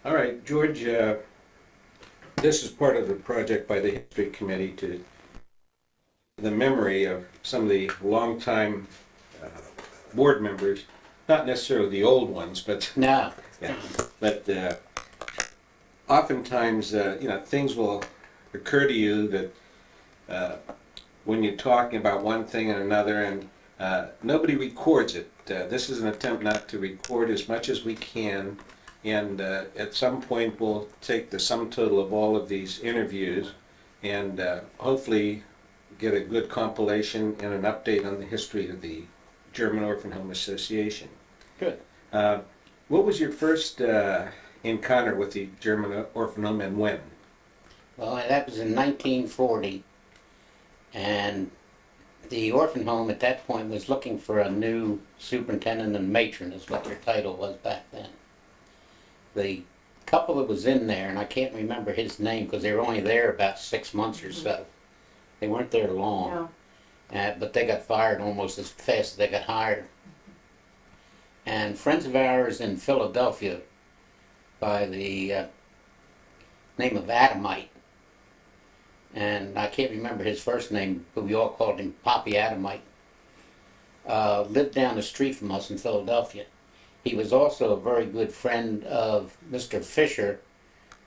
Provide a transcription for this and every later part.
All right, George, this is part of the project by the History Committee to the memory of some of the longtime uh, board members, not necessarily the old ones, but No. yeah, but oftentimes, things will occur to you that when you're talking about one thing and another, and nobody records it. This is an attempt not to record as much as we can, and at some point we'll take the sum total of all of these interviews and hopefully get a good compilation and an update on the history of the German Orphan Home Association. Good. What was your first encounter with the German Orphan Home and when? Well, that was in 1940, and the orphan home at that point was looking for a new superintendent and matron, is what their title was back then. The couple that was in there, and I can't remember his name because they were only there about 6 months or so. They weren't there long, but they got fired almost as fast as they got hired. And friends of ours in Philadelphia by the name of Adamite, and I can't remember his first name, but we all called him Poppy Adamite, lived down the street from us in Philadelphia. He was also a very good friend of Mr. Fisher,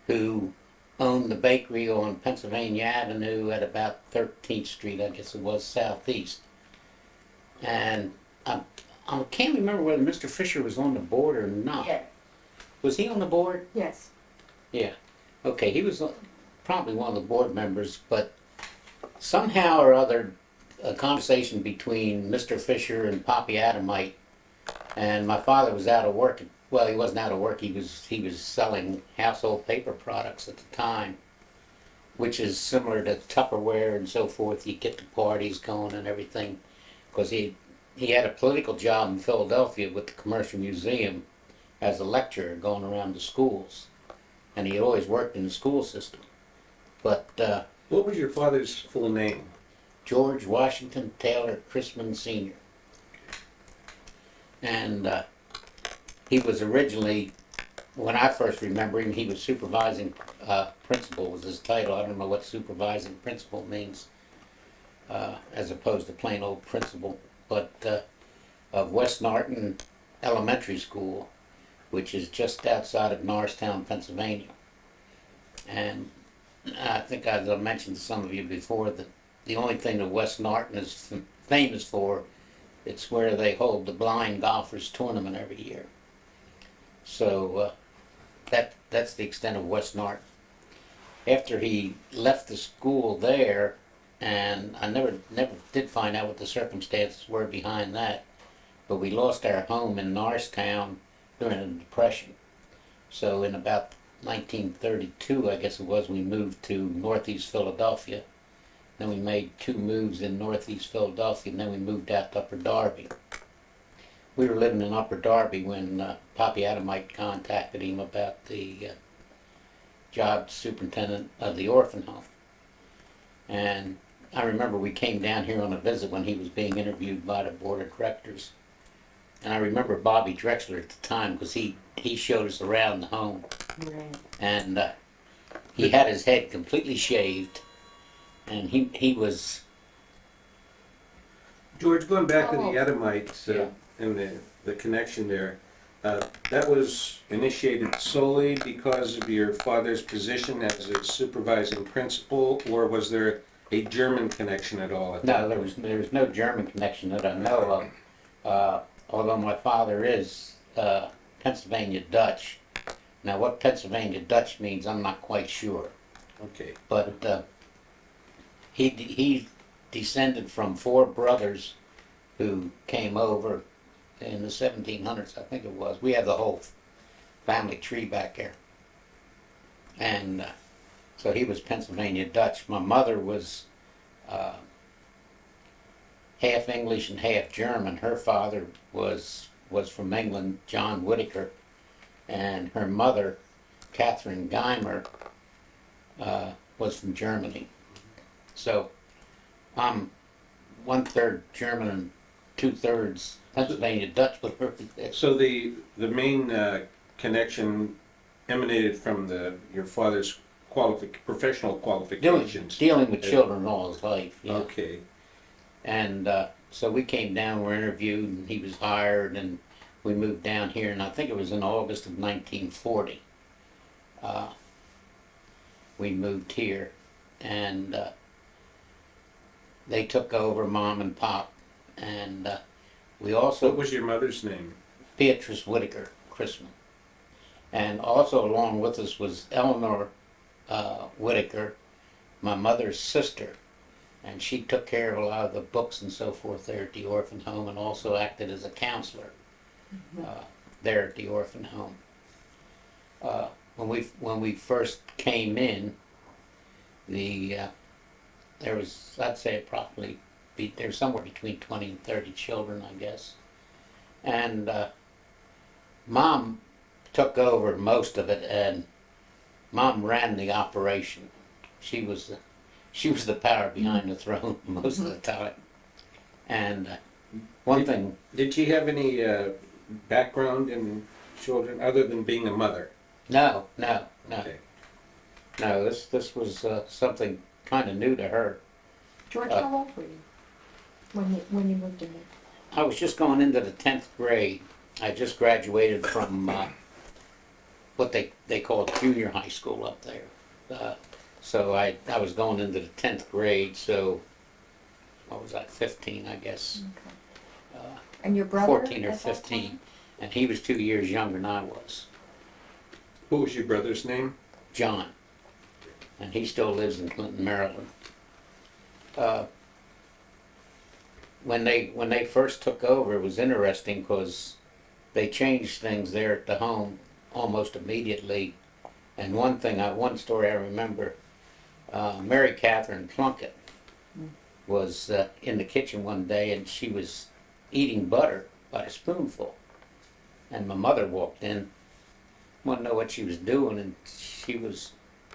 who owned the bakery on Pennsylvania Avenue at about 13th Street, I guess it was, southeast. And I can't remember whether Mr. Fisher was on the board or not. Yeah. Was he on the board? Yes. Yeah. Okay, he was probably one of the board members, but somehow or other, a conversation between Mr. Fisher and Poppy Adamite, and my father was out of work. Well, he wasn't out of work. He was selling household paper products at the time, which is similar to Tupperware and so forth. You get the parties going and everything, because he had a political job in Philadelphia with the Commercial Museum as a lecturer going around the schools, and he always worked in the school system. But What was your father's full name? George Washington Taylor Chrisman Sr. And he was originally, when I first remember him, he was supervising principal was his title. I don't know what supervising principal means, as opposed to plain old principal, but of West Norton Elementary School, which is just outside of Norristown, Pennsylvania. And I think as I mentioned to some of you before, that the only thing that West Norton is famous for, it's where they hold the blind golfers tournament every year. So that's the extent of West Norton. After he left the school there, and I never did find out what the circumstances were behind that, but we lost our home in Norristown during the Depression. So in about 1932, I guess it was, we moved to Northeast Philadelphia. Then we made 2 moves in Northeast Philadelphia, and then we moved out to Upper Darby. We were living in Upper Darby when Poppy Adamite contacted him about the job superintendent of the orphan home. And I remember we came down here on a visit when he was being interviewed by the board of directors. And I remember Bobby Drexler at the time, because he showed us around the home. Right. And he had his head completely shaved, and he was... George, going back to the Oh. Adamites Yeah. and the connection there, that was initiated solely because of your father's position as a supervising principal, or was there a German connection at all? No, there was no German connection that I know of. Although my father is Pennsylvania Dutch. Now, what Pennsylvania Dutch means, I'm not quite sure. Okay. But he descended from 4 brothers who came over in the 1700s, I think it was. We have the whole family tree back there. And so he was Pennsylvania Dutch. My mother was half English and half German. Her father was from England, John Whitaker, and her mother, Catherine Geimer, was from Germany. So I'm 1/3 German and 2/3 Pennsylvania Dutch with her. So the main connection emanated from your father's professional Doing, qualifications. dealing with children all his life, yeah. Okay. And so we came down, were interviewed, and he was hired, and we moved down here, and I think it was in August of 1940. We moved here, and they took over Mom and Pop, and we also, What was your mother's name? Beatrice Whitaker Chrisman. And also along with us was Eleanor Whitaker, my mother's sister, and she took care of a lot of the books and so forth there at the orphan home, and also acted as a counselor there at the orphan home. When we first came in, there was, I'd say approximately, there was somewhere between 20 and 30 children, I guess. And Mom took over most of it, and Mom ran the operation. She was the power behind the throne most of the time. And one thing, Did she have any background in children other than being a mother? no. Okay. No, this was something kind of new to her. George, how old were you when you moved in there? I was just going into the 10th grade. I just graduated from what they called junior high school up there. So I was going into the 10th grade, so what was that, 15, I guess. Okay. And your brother? 14 or at that 15. time? And he was 2 years younger than I was, What was your brother's name? John. And he still lives in Clinton, Maryland. When they first took over, it was interesting because they changed things there at the home almost immediately. And one story I remember, Mary Catherine Plunkett was in the kitchen one day, and she was eating butter by the spoonful. And my mother walked in, wanted to know what she was doing, and she was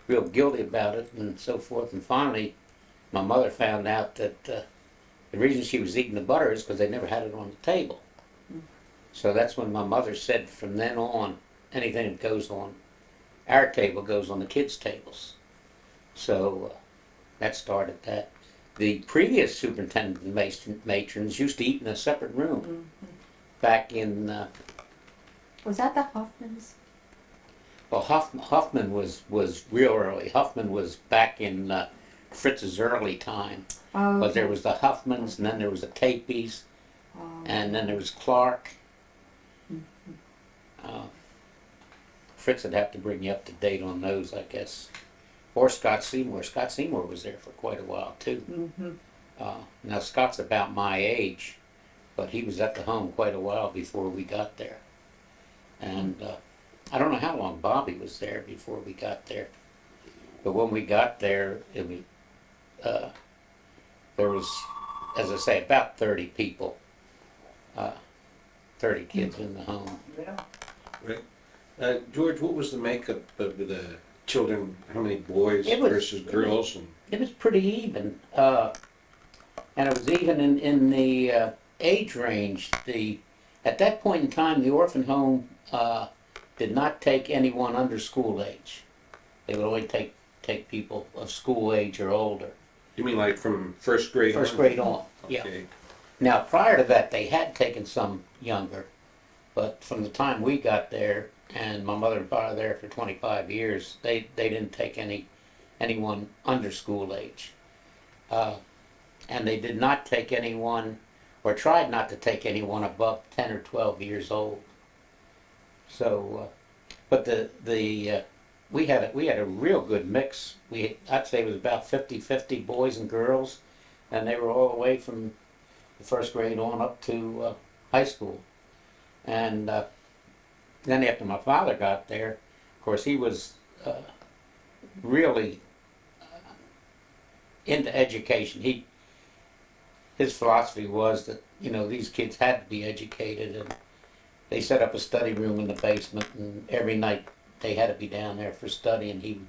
real guilty about it and so forth. And finally, my mother found out that the reason she was eating the butter is because they never had it on the table. So that's when my mother said, from then on, anything that goes on our table goes on the kids' tables. So that started that. The previous superintendent and matrons used to eat in a separate room back in, Was that the Hoffmans? well, Huffman was real early. Huffman was back in Fritz's early time. Oh, But there was the Huffmans, and then there was the Tapies, and then there was Clark. Fritz would have to bring you up to date on those, I guess. Or Scott Seymour. Scott Seymour was there for quite a while, too. Now, Scott's about my age, but he was at the home quite a while before we got there. And I don't know how long Bobby was there before we got there. But when we got there, it was, there was, as I say, about 30 people, 30 kids in the home. Right. George, what was the makeup of the children? How many boys It was- versus girls? And It was pretty even, and it was even in the age range. At that point in time, the orphan home did not take anyone under school age. They would only take people of school age or older. you mean like from first grade on? First grade on, yeah. Okay. Now, prior to that, they had taken some younger, but from the time we got there, and my mother and father there for 25 years, they didn't take anyone under school age. And they did not take anyone, or tried not to take anyone above 10 or 12 years old. So, but we had a real good mix. I'd say it was about 50-50 boys and girls, and they were all the way from the first grade on up to high school. And then after my father got there, of course, he was really into education. His philosophy was that, these kids had to be educated, and they set up a study room in the basement, and every night they had to be down there for study, and he would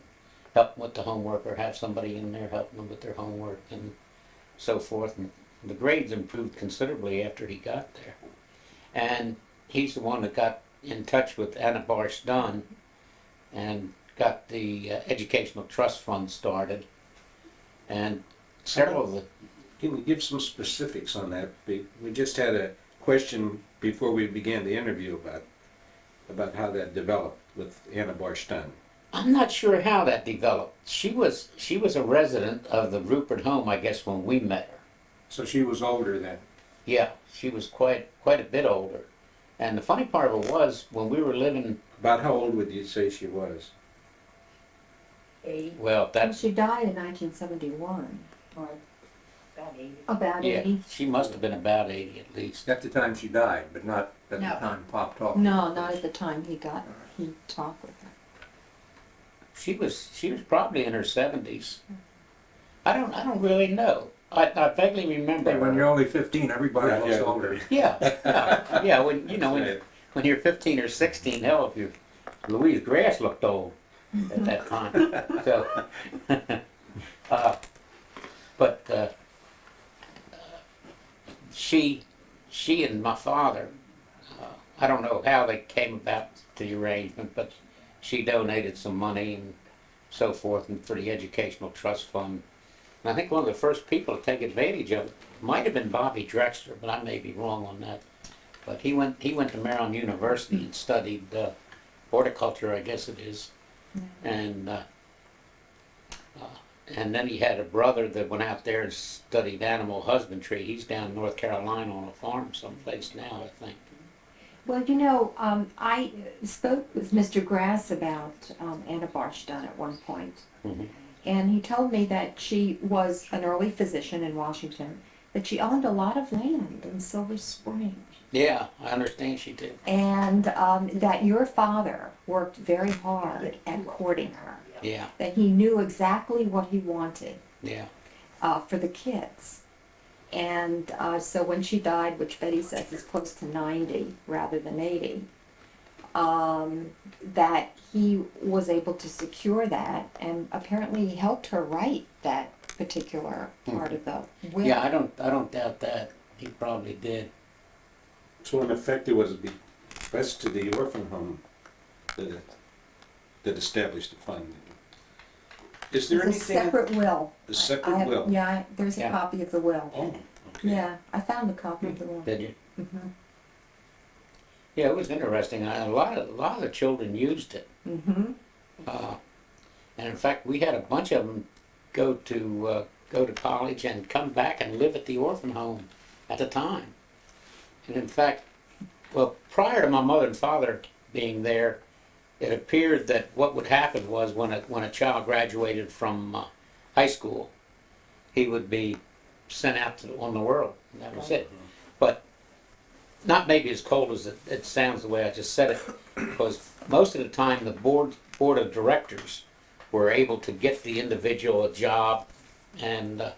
help them with the homework or have somebody in there helping them with their homework and so forth. And the grades improved considerably after he got there. And he's the one that got in touch with Anna Barsh Dunn, and got the Educational Trust Fund started. And several of the, Can you give some specifics on that? We just had a question before we began the interview about how that developed with Anna Barstein. I'm not sure how that developed. She was a resident of the Rupert home, I guess, when we met her. So she was older then. Yeah, she was quite a bit older. And the funny part of it was, when we were living, About how old would you say she was? well, And that's, she died in 1971, Or about 80. about yeah, 80. she must have been about 80 at least. At the time she died, but not at No. the time Pop talked. No, not at the time he talked with her. She was probably in her 70s. I don't really know. I vaguely remember Hey, when her. you're only 15, everybody Yeah, looks yeah. older. Yeah. When Right. when you're 15 or 16, hell, if you Louise Grass looked old at that time. So, but she and my father, I don't know how they came about the arrangement, but she donated some money and so forth, and for the Educational Trust Fund. And I think one of the first people to take advantage of it might have been Bobby Drexler, but I may be wrong on that. But he went to Maryland University and studied horticulture, I guess it is, and then he had a brother that went out there and studied animal husbandry. He's down in North Carolina on a farm someplace now, I think. Well, I spoke with Mr. Grass about Anna Barstein at one point, Mhm. and he told me that she was an early physician in Washington, that she owned a lot of land in Silver Spring, Yeah, I understand she did. and that your father worked very hard at courting her, Yeah, that he knew exactly what he wanted yeah, for the kids. And so when she died, which Betty says is close to 90 rather than 80, that he was able to secure that, and apparently he helped her write that particular part of the will. yeah. I don't doubt that. He probably did. So in effect, it was a bequest to the orphan home that established the fund. Is there It's a anything? separate will. A separate I have, will? Yeah, there's a Yeah. copy of the will. Oh, okay. Yeah, I found a copy of the will. Did you? Mm-hmm. Yeah, it was interesting. A lot of the children used it. Mm-hmm. And in fact, we had a bunch of them go to college and come back and live at the orphan home at the time. And in fact, well, prior to my mother and father being there, it appeared that what would happen was when a child graduated from high school, he would be sent out on the world, and that was it. But not maybe as cold as it sounds the way I just said it, because most of the time the board of directors were able to get the individual a job and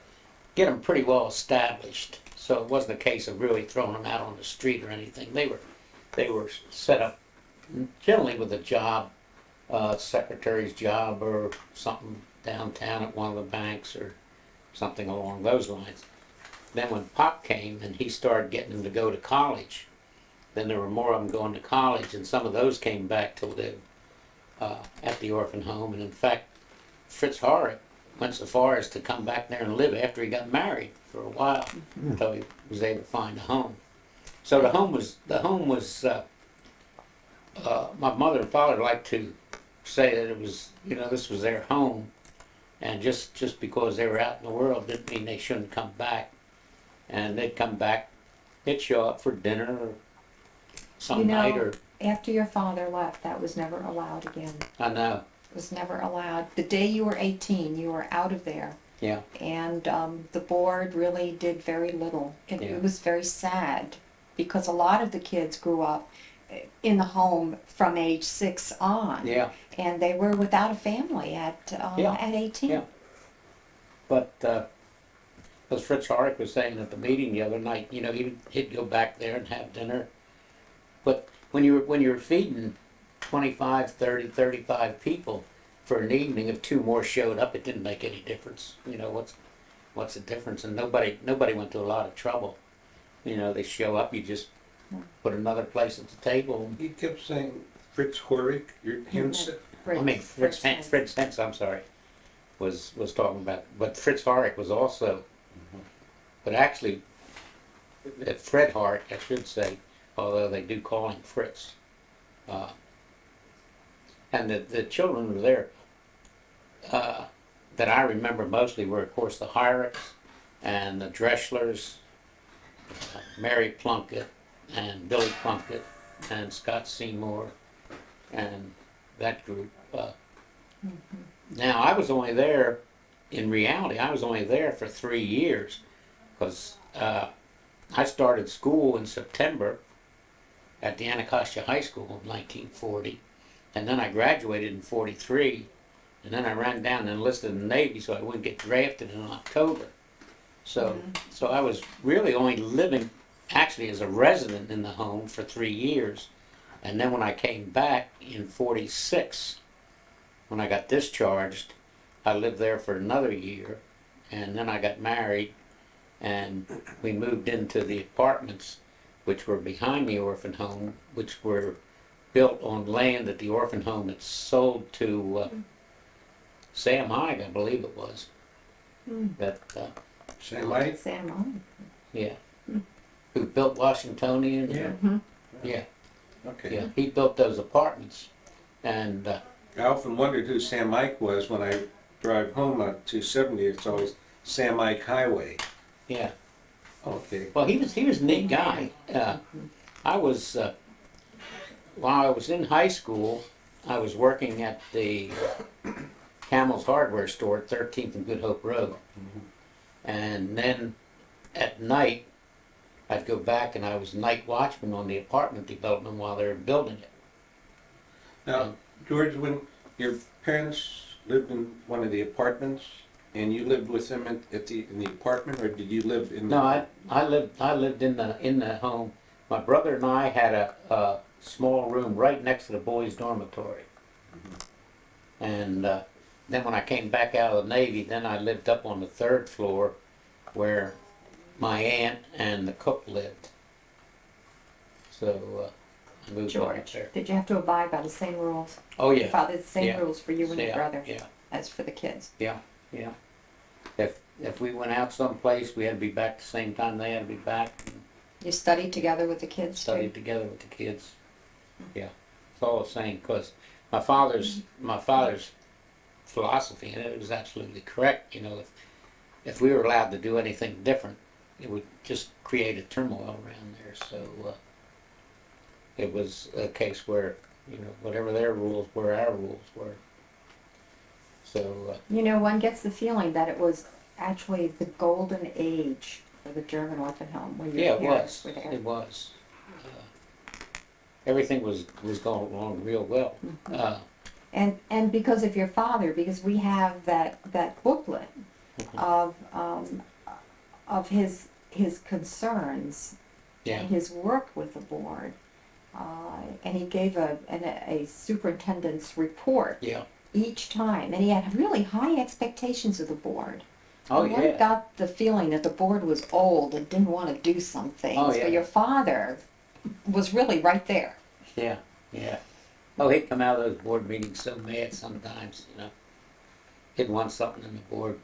get them pretty well established. So it wasn't a case of really throwing them out on the street or anything. They were set up generally with a job, secretary's job or something downtown at one of the banks or something along those lines. Then when Pop came and he started getting them to go to college, then there were more of them going to college, and some of those came back to live at the orphan home. And in fact, Fritz Horrick went so far as to come back there and live after he got married for a while, until he was able to find a home. So the home was my mother and father liked to say that it was, this was their home, and just because they were out in the world didn't mean they shouldn't come back. And they'd come back, they'd show up for dinner or some night, or After your father left, that was never allowed again. I know, It was never allowed. The day you were 18, you were out of there. yeah, And the board really did very little. Yeah. It was very sad because a lot of the kids grew up in the home from age 6 on. yeah. And they were without a family at 18. Yeah. But as Fritz Horrick was saying at the meeting the other night, he'd go back there and have dinner. But when you were feeding 25, 30, 35 people for an evening, if 2 more showed up, it didn't make any difference. What's the difference? And nobody went to a lot of trouble. They show up, you just put another place at the table. You kept saying Fritz Horrick, I mean, Fritz Hentz, I'm sorry, was talking about, but Fritz Harick was also, but actually, Fred Harick, I should say, although they do call him Fritz. And the children were there, that I remember mostly were, of course, the Hiricks and the Dreschlers, Mary Plunkett and Billy Plunkett and Scott Seymour and that group. Now, I was only there, in reality, I was only there for 3 years because I started school in September at the Anacostia High School in 1940, and then I graduated in 43, and then I ran down and enlisted in the Navy so I wouldn't get drafted in October. So I was really only living actually as a resident in the home for 3 years. And then when I came back in 46, when I got discharged, I lived there for another year. And then I got married and we moved into the apartments which were behind the orphan home, which were built on land that the orphan home had sold to Sam Hyde, I believe it was. That Sam White? Sam, yeah, who built Washingtonian. Yeah. Yeah, Okay. yeah. He built those apartments, and I often wondered who Sam Ike was when I drive home on 270. It's always Sam Ike Highway. yeah. Okay. Well, he was a neat guy. I was while I was in high school, I was working at the Camel's Hardware store at 13th and Good Hope Road, and then at night I'd go back and I was night watchman on the apartment development while they were building it. Now, George, when your parents lived in one of the apartments, and you lived with them in the apartment, or did you live in? No, I lived in the home. My brother and I had a small room right next to the boys' dormitory, and then when I came back out of the Navy, then I lived up on the 3rd floor, where my aunt and the cook lived. So I moved on George, there. did you have to abide by the same rules? Oh Your yeah, father, the same Yeah. rules for you and your yeah, brother yeah, as for the kids? yeah. If we went out someplace, we had to be back the same time they had to be back. And You studied together with the kids too? studied together with the kids. Yeah, it's all the same. Because my father's philosophy, and it was absolutely correct. You know, if we were allowed to do anything different, it would just create a turmoil around there. So it was a case where, you know, whatever their rules were, our rules were. So You know, one gets the feeling that it was actually the golden age for the German orphan home when yeah, your it parents was. were there. It was. Everything was going along real well. And because of your father, because we have that booklet of his concerns Yeah, and his work with the board, and he gave a superintendent's report yeah. each time, and he had really high expectations of the board. Oh And one yeah. got the feeling that the board was old and didn't want to do some things, Oh, yeah. but your father was really right there. Yeah, yeah. Oh, he'd come out of those board meetings so mad sometimes, you know. He'd want something in the board.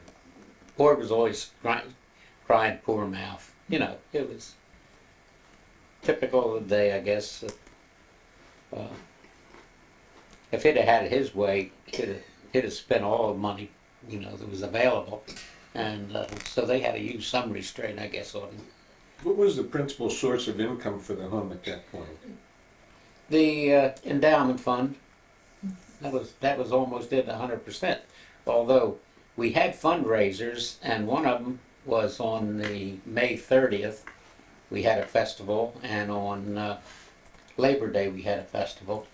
Board was always crying poor mouth. You know, it was typical of the day, I guess. If he'd have had it his way, he'd have spent all the money, you know, that was available. And so they had to use some restraint, I guess, on him. What was the principal source of income for the home at that point? The endowment fund, that was almost it 100%. Although we had fundraisers, and one of them was on the May 30th. We had a festival, and on Labor Day we had a festival.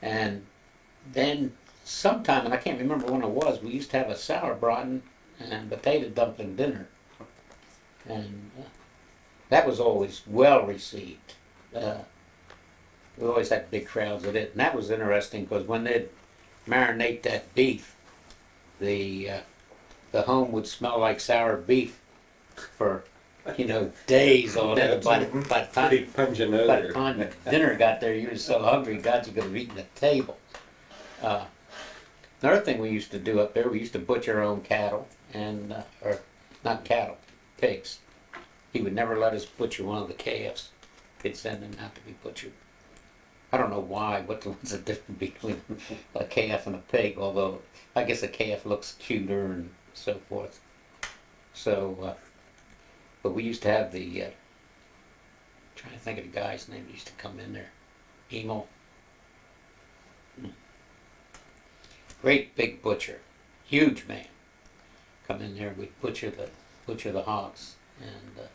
And then sometime, and I can't remember when it was, we used to have a sauerbraten and potato dumpling dinner. And that was always well received. We always had big crowds at it, and that was interesting because when they'd marinate that beef, the home would smell like sour beef for, you know, days on end. By the Pretty pungent by the odor. time dinner got there, you were so hungry, God, you could have eaten the table. Another thing we used to do up there, we used to butcher our own cattle and, or not cattle, pigs. He would never let us butcher one of the calves. He'd send them out to be butchered. I don't know why, what's the difference between a calf and a pig, although I guess a calf looks cuter and so forth. So, but we used to have the, trying to think of the guy's name that used to come in there. Emil. Great big butcher, huge man. Come in there, we'd butcher the hogs, and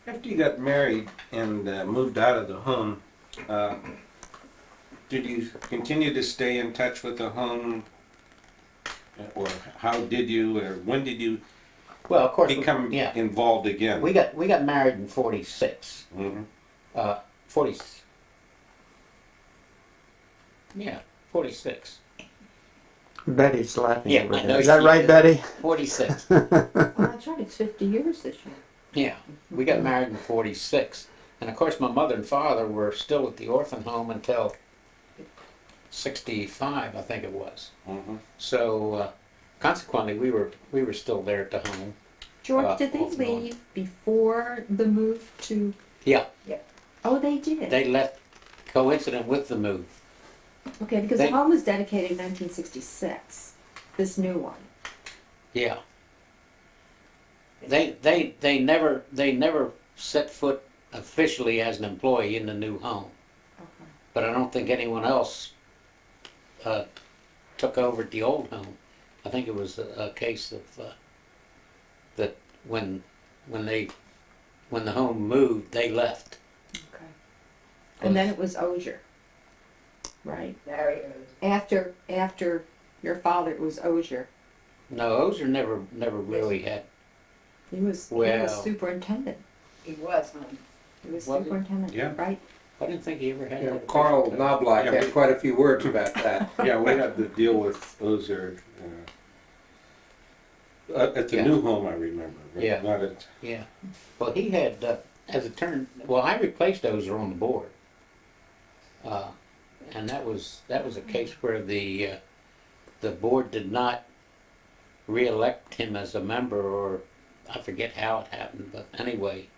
After you got married and moved out of the home, did you continue to stay in touch with the home? Or how did you, or when did you well, of course, become yeah, involved again? we got married in '46. Mhm. 40. Yeah, 46. Betty's laughing Yeah, over I there. know Is that she right, is. Betty? 46. Well, that's right, it's 50 years this year. Yeah, we got married in '46, and of course, my mother and father were still at the orphan home until '65, I think it was. Mhm. So, consequently, we were still there at the home. George, did they off and on. leave before the move to, Yeah, oh, they did? they left coincident with the move. Okay, because they- the home was dedicated in 1966, this new one. Yeah. They never set foot officially as an employee in the new home. Okay. But I don't think anyone else took over at the old home. I think it was a case of that when the home moved, they left. Okay. And then it was Osier, right? There he is. After your father, it was Osier. No, Ozer never really had. He was Well- superintendent. He was, huh? He was Was he? superintendent, Yeah. right? I didn't think he ever had. Yeah, that Carl official Knobloch Yeah. had quite a few words about that. Yeah, we had to deal with Ozer at the Yeah. new home, I remember. But Yeah. Not at, Yeah. Well, he had, as it turned, well, I replaced Ozer on the board. And that was a case where the board did not re-elect him as a member, or I forget how it happened, but anyway,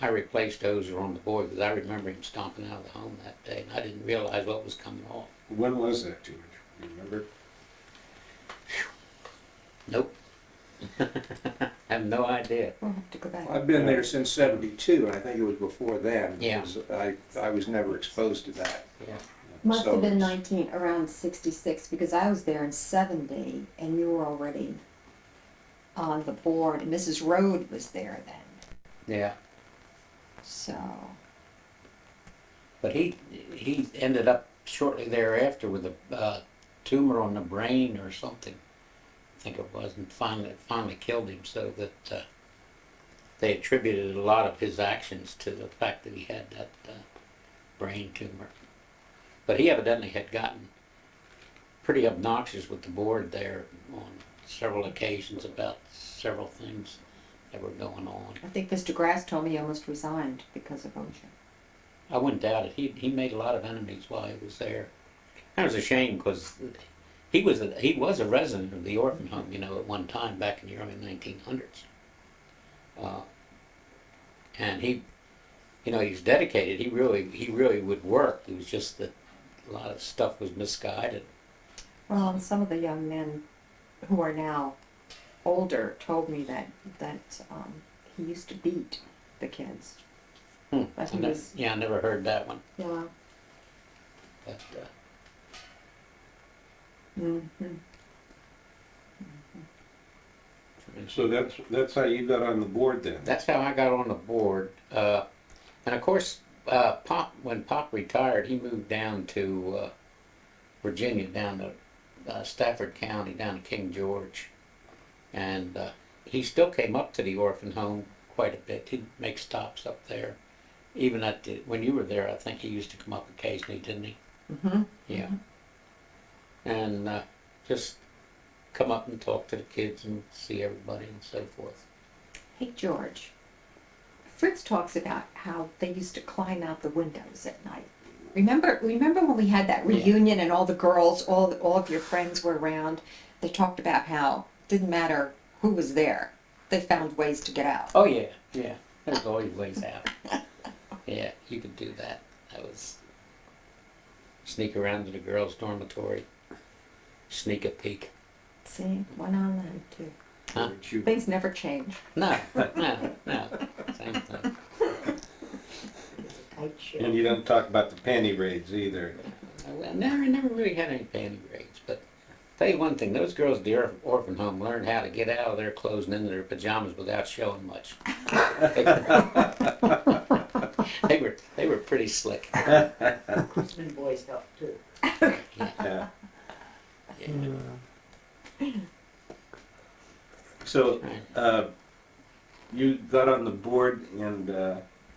I replaced Ozer on the board because I remember him stomping out of the home that day, and I didn't realize what was coming off. when was that, George? You remember? Nope. I have no idea. We'll have to go back. I've been there since '72, and I think it was before then. Yeah. because I was never exposed to that. Yeah. Must So have been it's- around 66, because I was there in 70, and you were already on the board, and Mrs. Rode was there then, Yeah. so. But he ended up shortly thereafter with a tumor on the brain or something. I think it was, and finally killed him. So that they attributed a lot of his actions to the fact that he had that brain tumor. But he evidently had gotten pretty obnoxious with the board there on several occasions about several things that were going on. I think Mr. Grass told me he almost resigned because of OSHA. I wouldn't doubt it. He made a lot of enemies while he was there. That was a shame because he was a resident of the orphan home, at one time back in the early 1900s. And he was dedicated. He really would work. It was just that a lot of stuff was misguided. Well, and some of the young men who are now older told me that he used to beat the kids. But he was, I never heard that one. yeah. But, Mm-hmm. So that's how you got on the board then? that's how I got on the board. And of course, when Pop retired, he moved down to Virginia, down to Stafford County, down to King George. And he still came up to the orphan home quite a bit. He'd make stops up there. Even when you were there, I think he used to come up occasionally, didn't he? Mm-hmm. Yeah. And just come up and talk to the kids and see everybody and so forth. Hey, George. Fritz talks about how they used to climb out the windows at night. Remember when we had that reunion and all the girls, all of your friends were around? They talked about how it didn't matter who was there. They found ways to get out. Oh, yeah, yeah. There's always ways out. Yeah, you could do that. That was sneak around to the girls' dormitory, sneak a peek. See, went on then too. Huh? Weren't you- Things never change. No, no, same thing. Tight ship. And you don't talk about the panty raids either. I never really had any panty raids, but tell you one thing, those girls at the orphan home learned how to get out of their clothes and into their pajamas without showing much. They were pretty slick. Chrisman boys helped too. Yeah. Yeah. So, you got on the board, and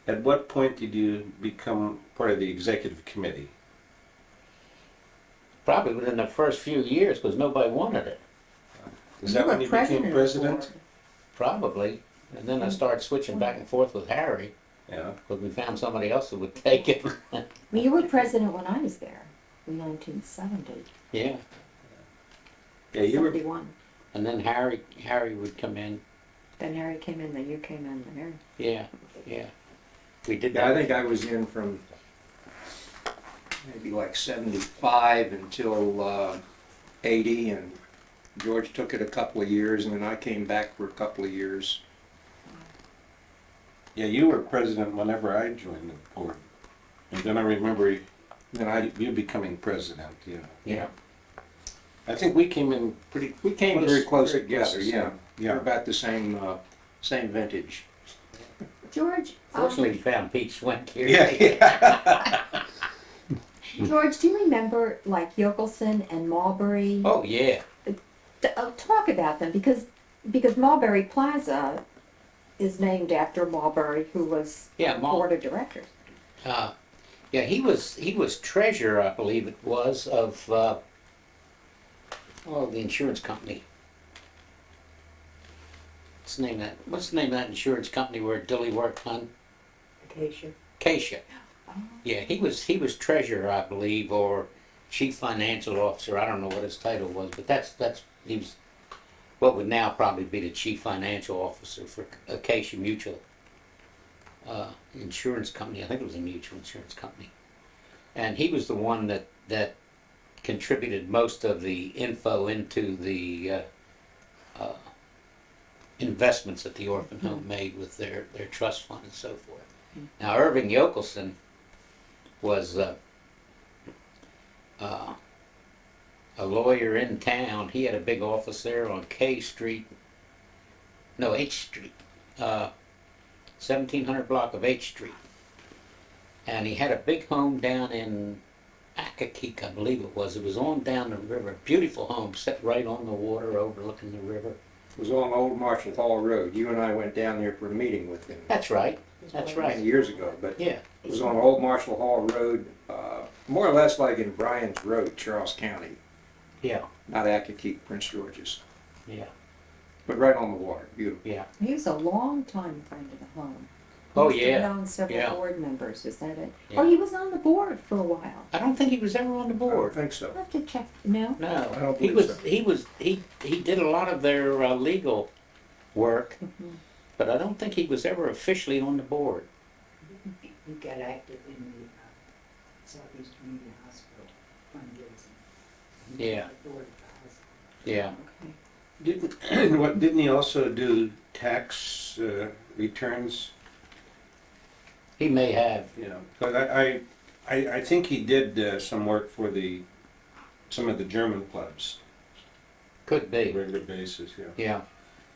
at what point did you become part of the executive committee? Probably within the first few years, because nobody wanted it. Is that were when you president became of the president? board. Probably. And then I started switching back and forth with Harry, Yeah. because we found somebody else who would take it. Well, you were president when I was there in 1970, Yeah. Yeah, you were. 71. And then Harry would come in. Then Harry came in, then you came in, then Harry. Yeah, yeah. We did Yeah, that. I think I was in from maybe like 75 until 80, and George took it a couple of years, and then I came back for a couple of years. Yeah, you were president whenever I joined the board. And then I remember Then you becoming president, yeah. Yeah. I think we came in pretty. we came very close very together, close, yeah. We're Yeah. about the same vintage. George, Fortunately, we found Pete Schwenk here. Yeah. George, do you remember like Yokelson and Marbury? Oh, yeah. Talk about them because Marbury Plaza is named after Marbury, who was Yeah, on the board of directors. Yeah, he was treasurer, I believe it was, of the insurance company. What's the name of that insurance company where Dilly worked on? Acacia. Acacia. Yeah, he was treasurer, I believe, or chief financial officer. I don't know what his title was, but he was what would now probably be the chief financial officer for Acacia Mutual Insurance Company. I think it was a mutual insurance company, and he was the one that contributed most of the info into the investments that the orphan home made with their trust fund and so forth. Now, Irving Yokelson was a lawyer in town. He had a big office there on H Street, 1700 block of H Street. And he had a big home down in Accokeek, I believe it was. It was on down the river. Beautiful home, set right on the water overlooking the river. It was on Old Marshall Hall Road. You and I went down there for a meeting with him That's right. That's many right. years ago, but Yeah. it was on Old Marshall Hall Road, more or less like in Bryan's Road, Charles County, Yeah. not Accokeek, Prince George's, Yeah. but right on the water. Beautiful. Yeah. He was a long time friend of the home. Oh, He must have yeah. known several Yeah. board members. Is that it? Yeah. Oh, he was on the board for a while. I don't think he was ever on the I don't board. think so. I have to check. No. No. I don't He believe was. so. He did a lot of their legal work, Mhm. but I don't think he was ever officially on the board. He got active in the Southeast Community Hospital fundraising. Yeah. The board of the hospital. Yeah. Okay. Didn't he also do tax returns? He may have. You know, 'cause I think he did some work for some of the German clubs Could on be. a regular basis. Yeah. Yeah.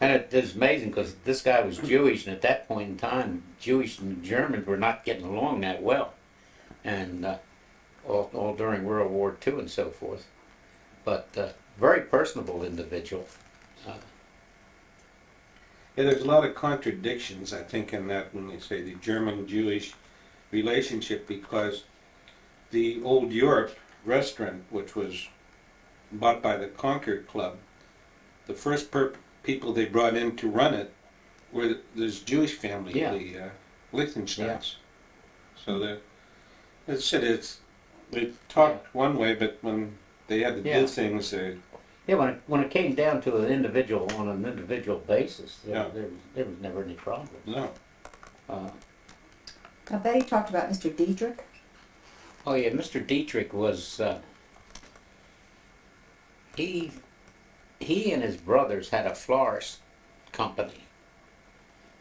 And it is amazing because this guy was Jewish, and at that point in time, Jewish and Germans were not getting along that well, and all during World War II and so forth. But very personable individual. Yeah, there's a lot of contradictions, I think, in that when you say the German-Jewish relationship, because the old Europe restaurant, which was bought by the Concord Club, the first people they brought in to run it were this Jewish family, Yeah. the Lichtensteins. So as I said, They talked one way, but when they had to Yeah. do things, Yeah, when it came down to an individual on an individual basis, Yeah. there was never any problem. no. Uh, Now Betty talked about Mr. Diedrich. oh yeah, Mr. Dietrich was he and his brothers had a florist company,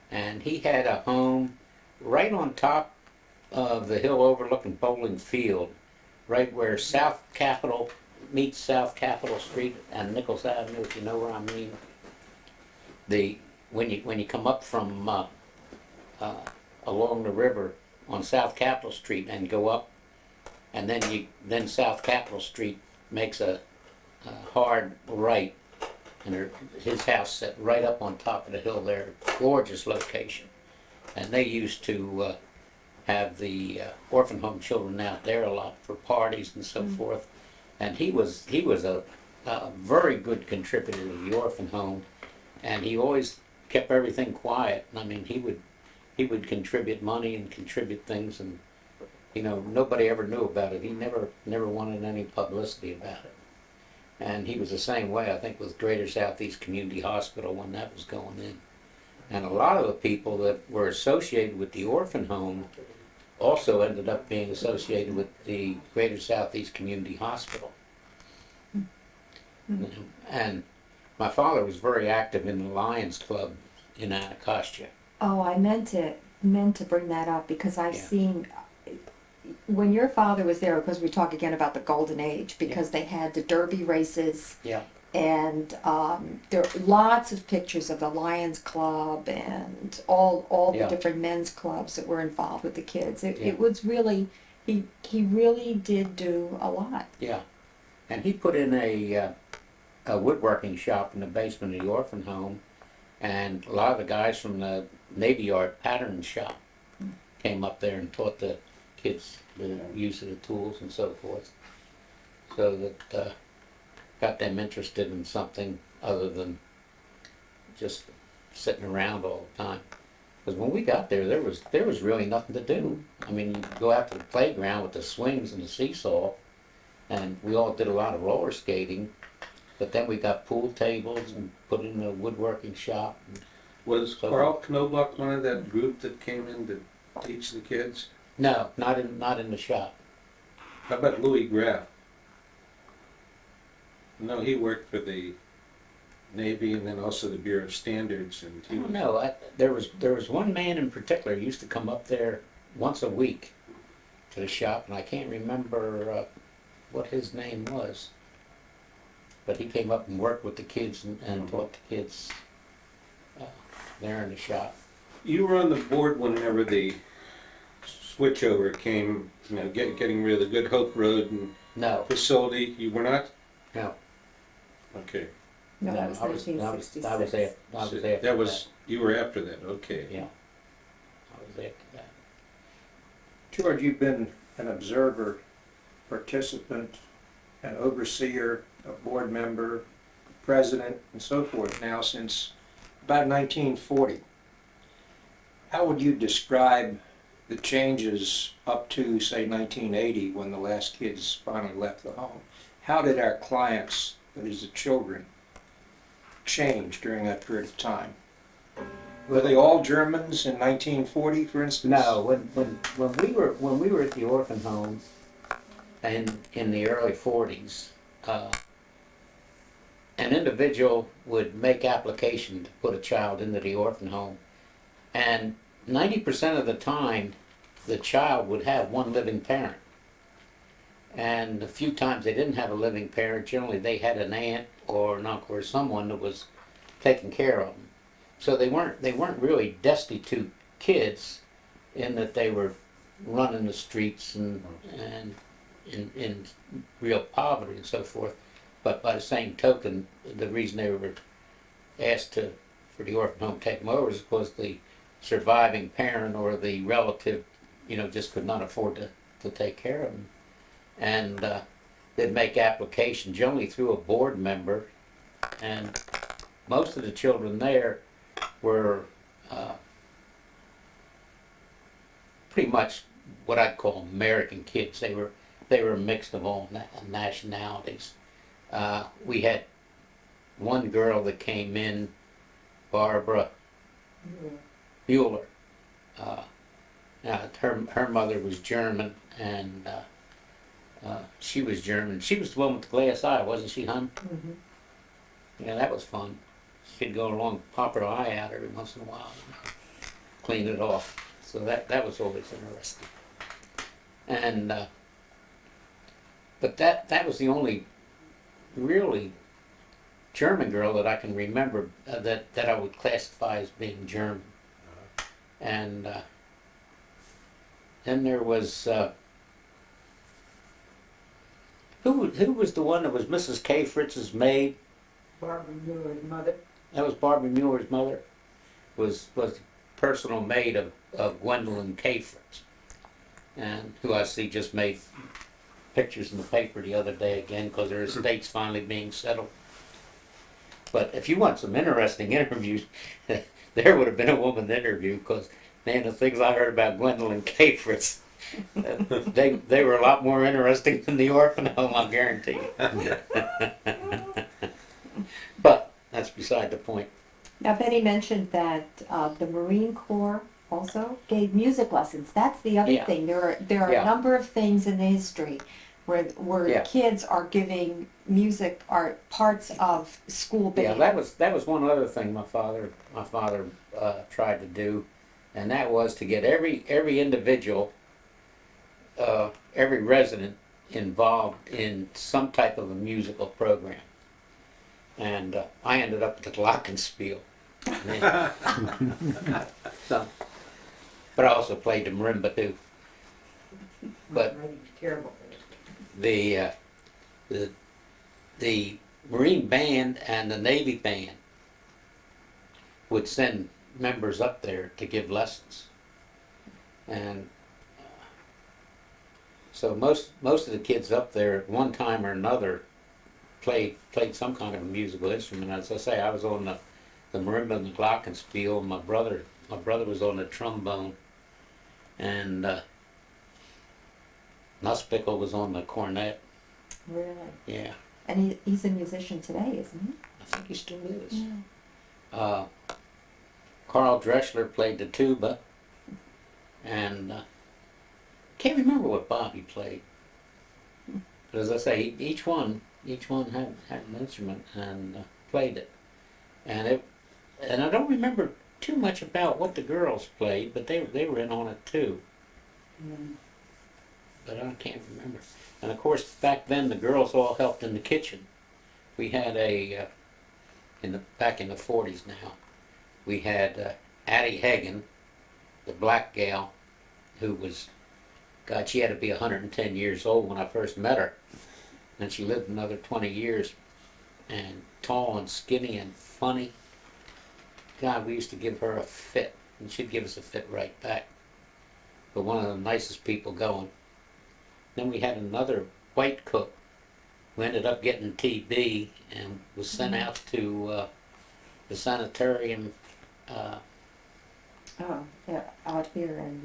and he had a home right on top of the hill overlooking Bowling Field, right where South Capitol meets South Capitol Street and Nichols Avenue, if you know where I mean. When you come up from along the river on South Capitol Street and go up, and then South Capitol Street makes a hard right, and his house set right up on top of the hill there. Gorgeous location, and they used to have the orphan home children out there a lot for parties and so forth. And he was a very good contributor to the orphan home, and he always kept everything quiet. I mean, he would contribute money and contribute things, and nobody ever knew about it. He never wanted any publicity about it. And he was the same way, I think, with Greater Southeast Community Hospital when that was going in. And a lot of the people that were associated with the orphan home also ended up being associated with the Greater Southeast Community Hospital. And my father was very active in the Lions Club in Anacostia. Oh, I meant to bring that up because I've Yeah. seen when your father was there, because we talk again about the golden age, because they had the Derby races. Yeah. And there are lots of pictures of the Lions Club and all the Yeah. different men's clubs that were involved with the kids. Yeah. It was really, he really did do a lot. Yeah. And he put in a woodworking shop in the basement of the orphan home, and a lot of the guys from the Navy Yard pattern shop came up there and taught the kids the use of the tools and so forth, so that got them interested in something other than just sitting around all the time. Because when we got there, there was really nothing to do. I mean, you go out to the playground with the swings and the seesaw, and we all did a lot of roller skating. But then we got pool tables and put in a woodworking shop. Was Carl Knobloch one of that group that came in to teach the kids? No, not in the shop. How about Louis Graff? No, he worked for the Navy and then also the Bureau of Standards, and I he don't was, know. There was one man in particular who used to come up there once a week to the shop, and I can't remember what his name was. But he came up and worked with the kids and taught the kids there in the shop. You were on the board whenever the switchover came, getting rid of the Good Hope Road and No, facility. You were not? no, No, no. that was I was 1966. after That was, you were after that, okay. Yeah, I was after that. George, you've been an observer, participant, an overseer, a board member, president, and so forth now since about 1940. How would you describe the changes up to, say, 1980 when the last kids finally left the home? How did our clients, that is the children, change during that period of time? Were they all Germans in 1940, for instance? No, when we were at the orphan home, and in the early 40s, an individual would make application to put a child into the orphan home, and 90% of the time, the child would have one living parent. And a few times they didn't have a living parent. Generally, they had an aunt or an uncle or someone that was taking care of them. So they weren't really destitute kids, in that they were running the streets and in real poverty and so forth. But by the same token, the reason they were asked for the orphan home to take them over is because the surviving parent or the relative, just could not afford to take care of them. And they'd make application generally through a board member, and most of the children there were pretty much what I'd call American kids. They were they were a mix of all nationalities. We had one girl that came in, Barbara Mueller. Her mother was German, and she was German. She was the one with the glass eye, wasn't she, hon? Mm-hmm. Yeah, that was fun. She'd go along, pop her eye out every once in a while, and clean it off. So that was always interesting. And but that was the only really German girl that I can remember that I would classify as being German. And then there was who was the one that was Mrs. K. Fritz's maid? Barbara Mueller's mother. That was Barbara Mueller's mother. Was personal maid of Gwendolyn K. Fritz, and who I see just made pictures in the paper the other day again because their estate's finally being settled. But if you want some interesting interviews, there would have been a woman interview because, man, the things I heard about Gwendolyn K. Fritz, they were a lot more interesting than the orphan home, I guarantee you. But that's beside the point. Now, Betty mentioned that the Marine Corps also gave music lessons. That's the other Yeah. thing. There are Yeah. a number of things in the history where Yeah. kids are giving music are parts of school band. Yeah, that was one other thing my father tried to do, and that was to get every individual, every resident involved in some type of a musical program. And I ended up at the Glockenspiel. So, but I also played the marimba too. But My writing's terrible for this. the Marine band and the Navy band would send members up there to give lessons, and so most of the kids up there at one time or another played some kind of a musical instrument. As I say, I was on the marimba and the glockenspiel, and my brother was on the trombone, and Nussbickle was on the cornet. Really? Yeah, And he's a musician today, isn't I think he still is. he? Yeah. Carl Dreschler played the tuba, and can't remember what Bobby played. But as I say, each one had an instrument and played it, and I don't remember too much about what the girls played, but they were in on it too. But I can't remember. And of course, back then the girls all helped in the kitchen. We had back in the 40s now, we had Addie Hagen, the black gal, who was, God, she had to be 110 years old when I first met her. And she lived another 20 years, and tall and skinny and funny. God, we used to give her a fit, and she'd give us a fit right back. But one of the nicest people going. Then we had another white cook who ended up getting TB and was sent out to the sanitarium. Oh, yeah, out here in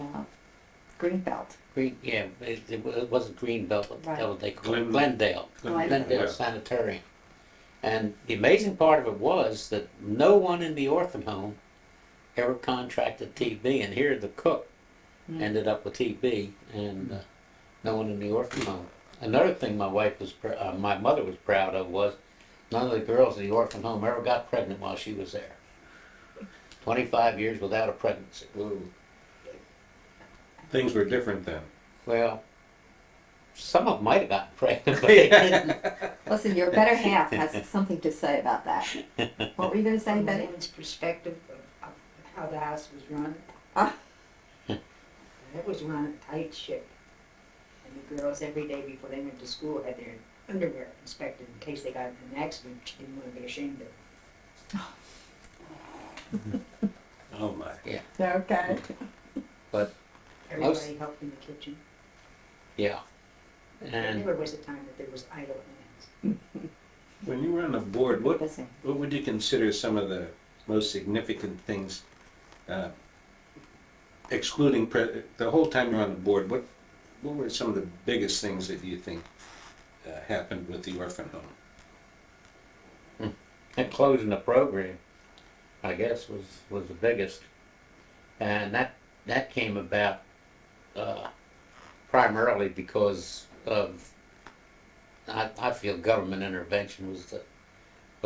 Greenbelt. It wasn't Greenbelt, but Right. that was they called it Glendale. Glendale Sanitarium. And the amazing part of it was that no one in the orphan home ever contracted TB, and here the cook ended up with TB, and no one in the orphan home. Another thing my mother was proud of was none of the girls in the orphan home ever got pregnant while she was there. 25 years without a pregnancy. Things were different then. Well, some of them might have gotten pregnant, but they didn't. Listen, your better half has something to say about that. What were you going to say, From a Betty? woman's perspective of how the house was run. Ah. It was run a tight ship. And the girls every day before they went to school had their underwear inspected in case they got in an accident, which they didn't want to be ashamed of. Oh my. Okay. Everybody helped in the kitchen. Yeah. There And never was a time that there was idle hands. When you were on the board, what Listen, would you consider some of the most significant things, excluding the whole time you're on the board? what were some of the biggest things that you think happened with the orphan home? And closing the program, I guess, was the biggest. And that came about primarily because of, I feel government intervention was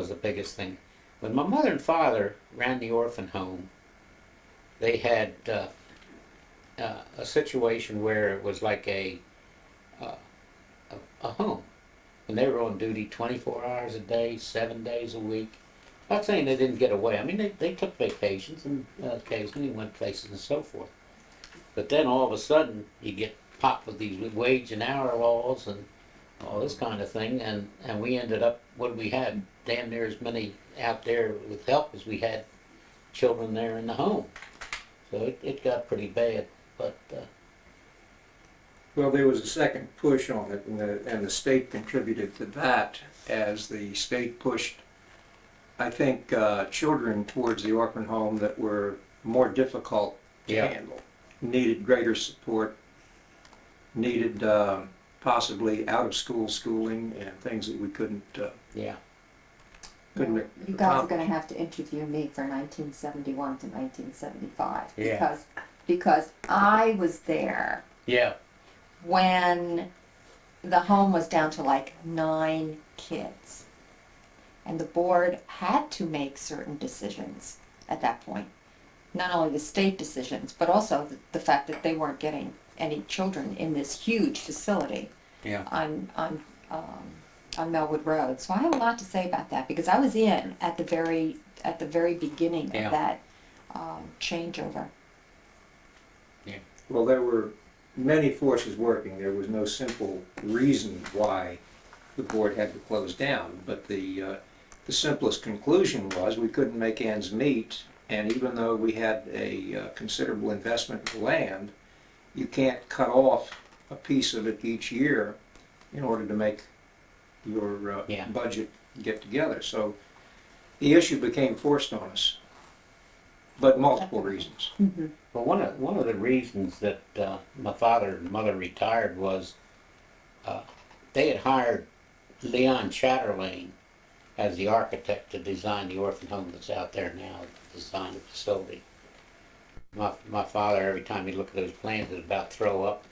the biggest thing. When my mother and father ran the orphan home, they had a situation where it was like a home. And they were on duty 24 hours a day, 7 days a week. Not saying they didn't get away. I mean, they took vacations and occasionally went places and so forth. But then all of a sudden, you get popped with these wage and hour laws and all this kind of thing. And we ended up, what we had, damn near as many out there with help as we had children there in the home. So it got pretty bad. But Well, there was a second push on it, and the state contributed to that as the state pushed, I think, children towards the orphan home that were more difficult to Yeah. handle, needed greater support, needed possibly out-of-school schooling and things that we couldn't yeah, You guys are accomplish. gonna have to interview me for 1971 to 1975. Yeah. Because I was there yeah, when the home was down to like 9 kids. And the board had to make certain decisions at that point. Not only the state decisions, but also the fact that they weren't getting any children in this huge facility yeah. on Melwood Road. So I have a lot to say about that because I was in at the very beginning Yeah. of that changeover. Well, there were many forces working. There was no simple reason why the board had to close down, but the simplest conclusion was we couldn't make ends meet, and even though we had a considerable investment in land, you can't cut off a piece of it each year in order to make your Yeah. budget get together. So the issue became forced on us, but multiple reasons. Well, one of the reasons that my father and mother retired was they had hired Leon Chatterlane as the architect to design the orphan home that's out there now, to design the facility. My father, every time he'd look at those plans, would about throw up.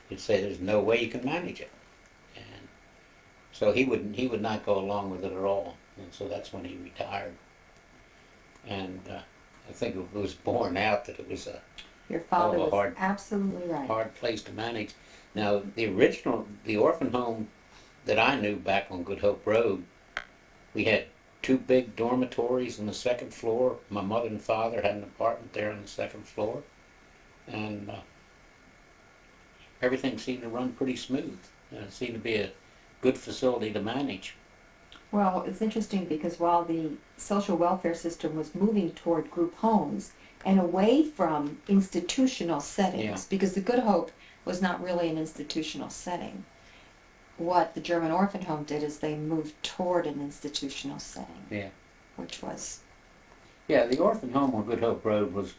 He'd say, "There's no way you can manage it," and so he would not go along with it at all. And so that's when he retired. And I think it was borne out that it was a Your father Oh, was hard. absolutely right. hard place to manage. Now, the orphan home that I knew back on Good Hope Road, we had 2 big dormitories on the second floor. My mother and father had an apartment there on the second floor, and everything seemed to run pretty smooth. It seemed to be a good facility to manage. Well, it's interesting because while the social welfare system was moving toward group homes and away from institutional settings, Yeah. because the Good Hope was not really an institutional setting, what the German orphan home did is they moved toward an institutional setting, Yeah. which was, Yeah, the orphan home on Good Hope Road was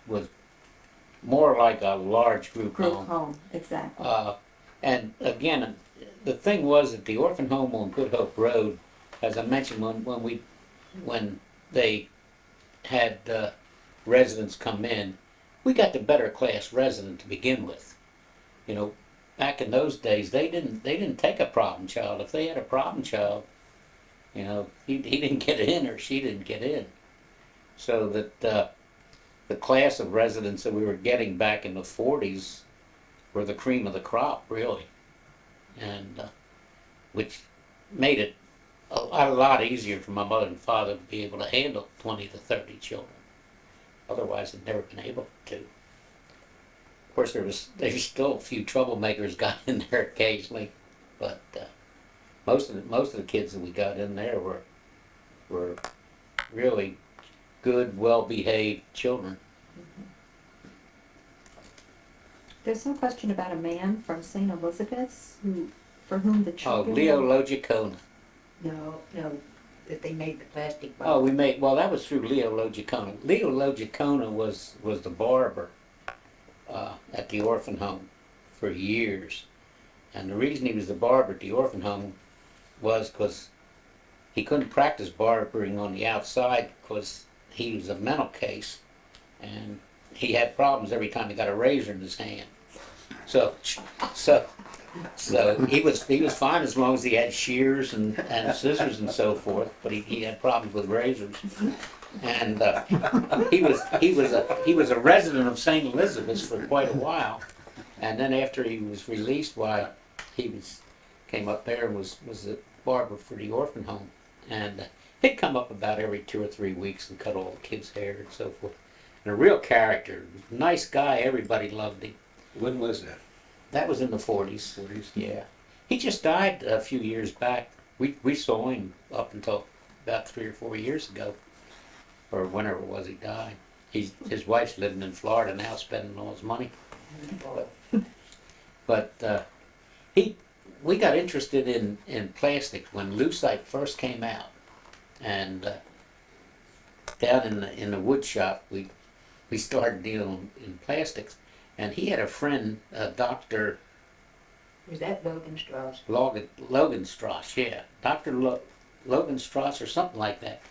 more like a large group group home. home, exactly. And again, the thing was that the orphan home on Good Hope Road, as I mentioned, when they had residents come in, we got the better class resident to begin with. You know, back in those days, they didn't take a problem child. If they had a problem child, you know, he didn't get in or she didn't get in. So that the class of residents that we were getting back in the 40s were the cream of the crop, really, and which made it a lot easier for my mother and father to be able to handle 20 to 30 children. Otherwise, they'd never been able to. Of course, there's still a few troublemakers got in there occasionally, but most of the kids that we got in there were really good, well-behaved children. There's no question about a man from St. Elizabeth's for whom the Oh, children... Leo Logicona. No, that they made the plastic Oh, bottles. well, that was through Leo Logicona. Leo Logicona was the barber at the orphan home. for years. And the reason he was the barber at the orphan home was because he couldn't practice barbering on the outside because he was a mental case, and he had problems every time he got a razor in his hand. So, so, so he was fine as long as he had shears and scissors and so forth, but he had problems with razors. And he was a resident of St. Elizabeth's for quite a while, and then after he was released, came up there and was a barber for the orphan home, and he'd come up about every 2 or 3 weeks and cut all the kids' hair and so forth. And a real character, nice guy, everybody loved him. When was that? That was in the 40s. 40s? Yeah. He just died a few years back. We saw him up until about 3 or 4 years ago, or whenever it was he died. His wife's living in Florida now, spending all his money. But we got interested in plastics when Lucite first came out, and down in the wood shop we started dealing in plastics, and he had a friend, Dr. Was that Logan Strauss? Logan Strauss, yeah, Dr. Logan Strauss or something like that,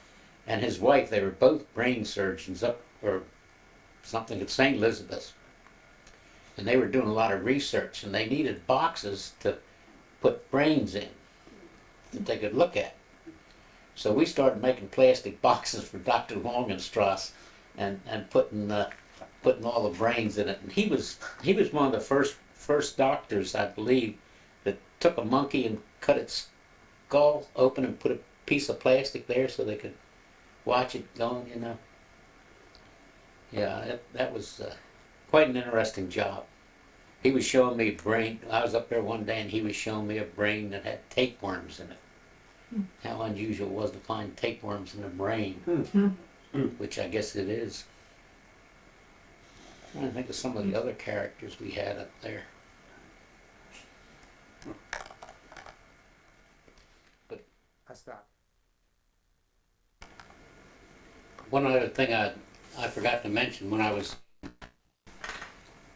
and his wife. They were both brain surgeons up or something at St. Elizabeth's, and they were doing a lot of research, and they needed boxes to put brains in that they could look at. So we started making plastic boxes for Dr. Longenstrasse and putting all the brains in it. And he was one of the first doctors, I believe, that took a monkey and cut its skull open and put a piece of plastic there so they could watch it going, you know. Yeah, that was quite an interesting job. He was showing me a brain. I was up there one day and he was showing me a brain that had tapeworms in it. How unusual it was to find tapeworms in a brain, which I guess it is. I'm trying to think of some of the other characters we had up there. But I stopped. one other thing I forgot to mention,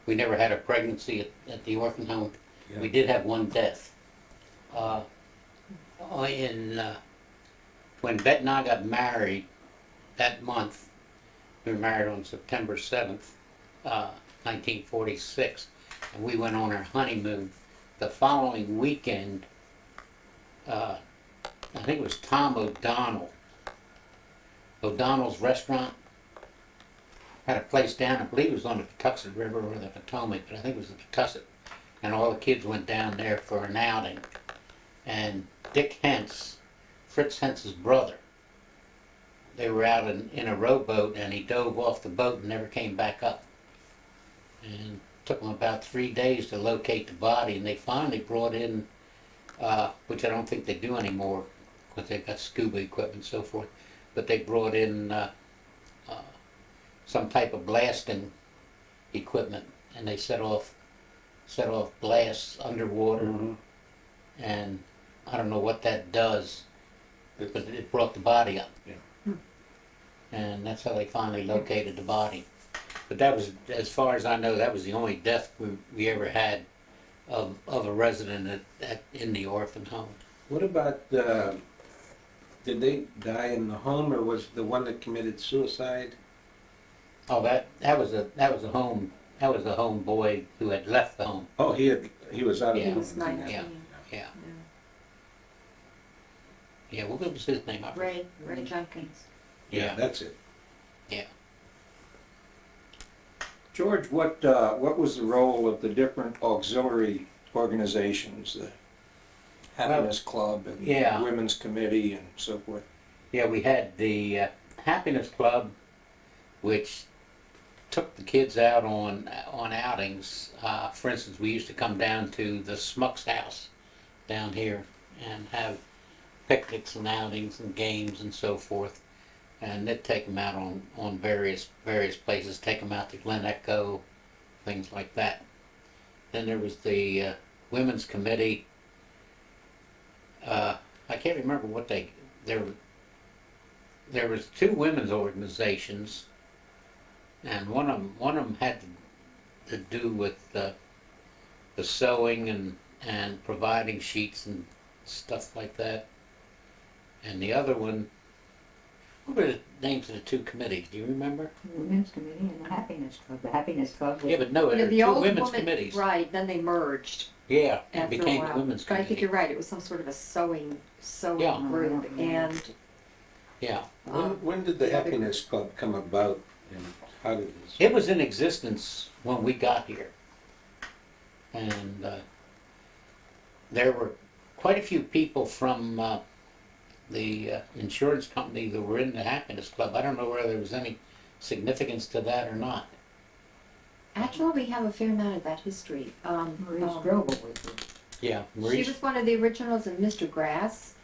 we never had a pregnancy at the orphan home. Yeah. We did have one death. When Bet and I got married that month, we were married on September 7th, 1946, and we went on our honeymoon. The following weekend, I think it was Tom O'Donnell's restaurant, had a place down, I believe it was on the Patuxent River or the Potomac, but I think it was the Patuxent. And all the kids went down there for an outing. And Dick Hentz, Fritz Hentz's brother, they were out in a rowboat, and he dove off the boat and never came back up. And it took them about 3 days to locate the body, and they finally brought in, which I don't think they do anymore, because they've got scuba equipment and so forth, but they brought in some type of blasting equipment, and they set off blasts underwater, and I don't know what that does, but it brought the body up. Yeah. And that's how they finally located the body. But that was, as far as I know, that was the only death we ever had of a resident in the orphan home. What about, did they die in the home, or was the one that committed suicide? Oh, that was a home boy who had left the home. Oh, he was out of Yeah. the He was home. 19. Yeah. Yeah, what was his name? Ray Jenkins. Yeah, that's it. George, what was the role of the different auxiliary organizations, the Happiness Club and yeah. Women's Committee and so forth? Yeah, we had the Happiness Club, which took the kids out on outings. For instance, we used to come down to the Smucks house down here and have picnics and outings and games and so forth. And they'd take them out on various places, take them out to Glen Echo, things like that. Then there was the Women's Committee. I can't remember what there was two women's organizations, and one of them had to do with the sewing and providing sheets and stuff like that. And the other one, what were the names of the two committees? Do you remember? The Women's Committee and the Happiness Club. The Happiness Club was. Yeah, but no, Yeah, there were the two old women's woman- committees. Right, then they merged Yeah, it after a became the while. women's But I think committee. you're right, it was some sort of a sewing Yeah. group, and, Yeah, When did the the other- Happiness Club come about and how did this? it was in existence when we got here. And there were quite a few people from the insurance company that were in the Happiness Club. I don't know whether there was any significance to that or not. actually, we have a fair amount of that history. Maurice Strobel was the. Yeah, She Maurice, was one of the originals, and Mr. Grass.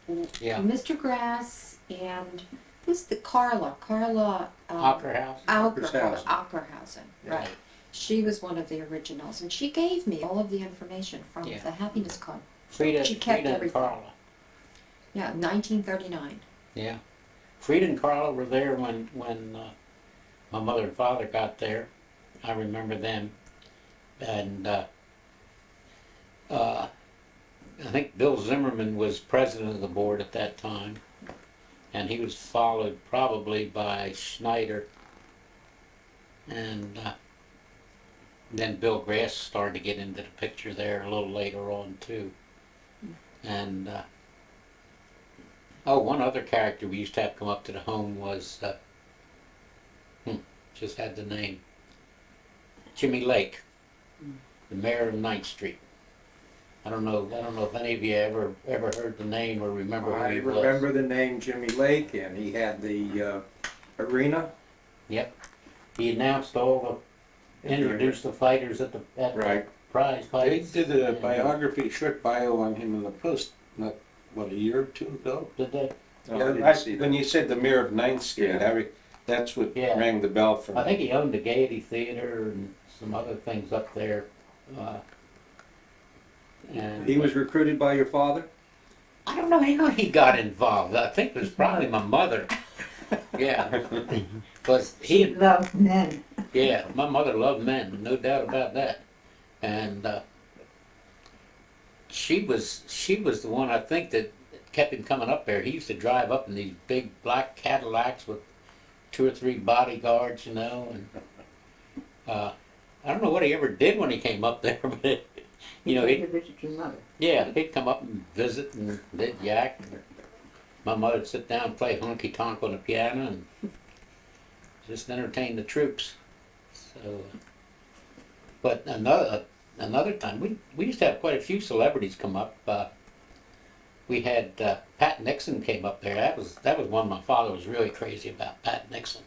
yeah, Mr. Grass and who's the Carla? Opera House. Ockershausen. Ockerhausen, Yeah. right. She was one of the originals, and she gave me all of the information from Yeah. the Happiness Club. Frida, She kept Frida and everything. Carla. Yeah, 1939. Yeah, Frida and Carla were there when my mother and father got there. I remember them, and I think Bill Zimmerman was president of the board at that time, and he was followed probably by Schneider, and then Bill Grass started to get into the picture there a little later on too, and oh, one other character we used to have come up to the home was just had the name Jimmy Lake, the mayor of 9th Street. I don't know if any of you ever heard the name or remember who I he was. remember the name Jimmy Lake, and he had the arena. Yep. He announced all introduced the fighters at the Right. prize They fights. did a biography, short bio on him in the Post, not, what, a year or two ago? Did they? No, I Yeah, didn't see that. when you said the mayor of 9th Street, Yeah. that's what Yeah. rang the bell for me. I think he owned the Gaiety Theater and some other things up there. And He was recruited by your father? I don't know how he got involved. I think it was probably my mother. Yeah. Because She he, loved men. yeah, my mother loved men, no doubt about that. And she was the one I think that kept him coming up there. He used to drive up in these big black Cadillacs with 2 or 3 bodyguards, you know. And I don't know what he ever did when he came up there, but you know, He he, came to visit your mother. yeah, he'd come up and visit and they'd yak. My mother'd sit down and play honky tonk on the piano and just entertain the troops. So, but another time, we used to have quite a few celebrities come up. We had Pat Nixon came up there. That was one my father was really crazy about. Pat Nixon.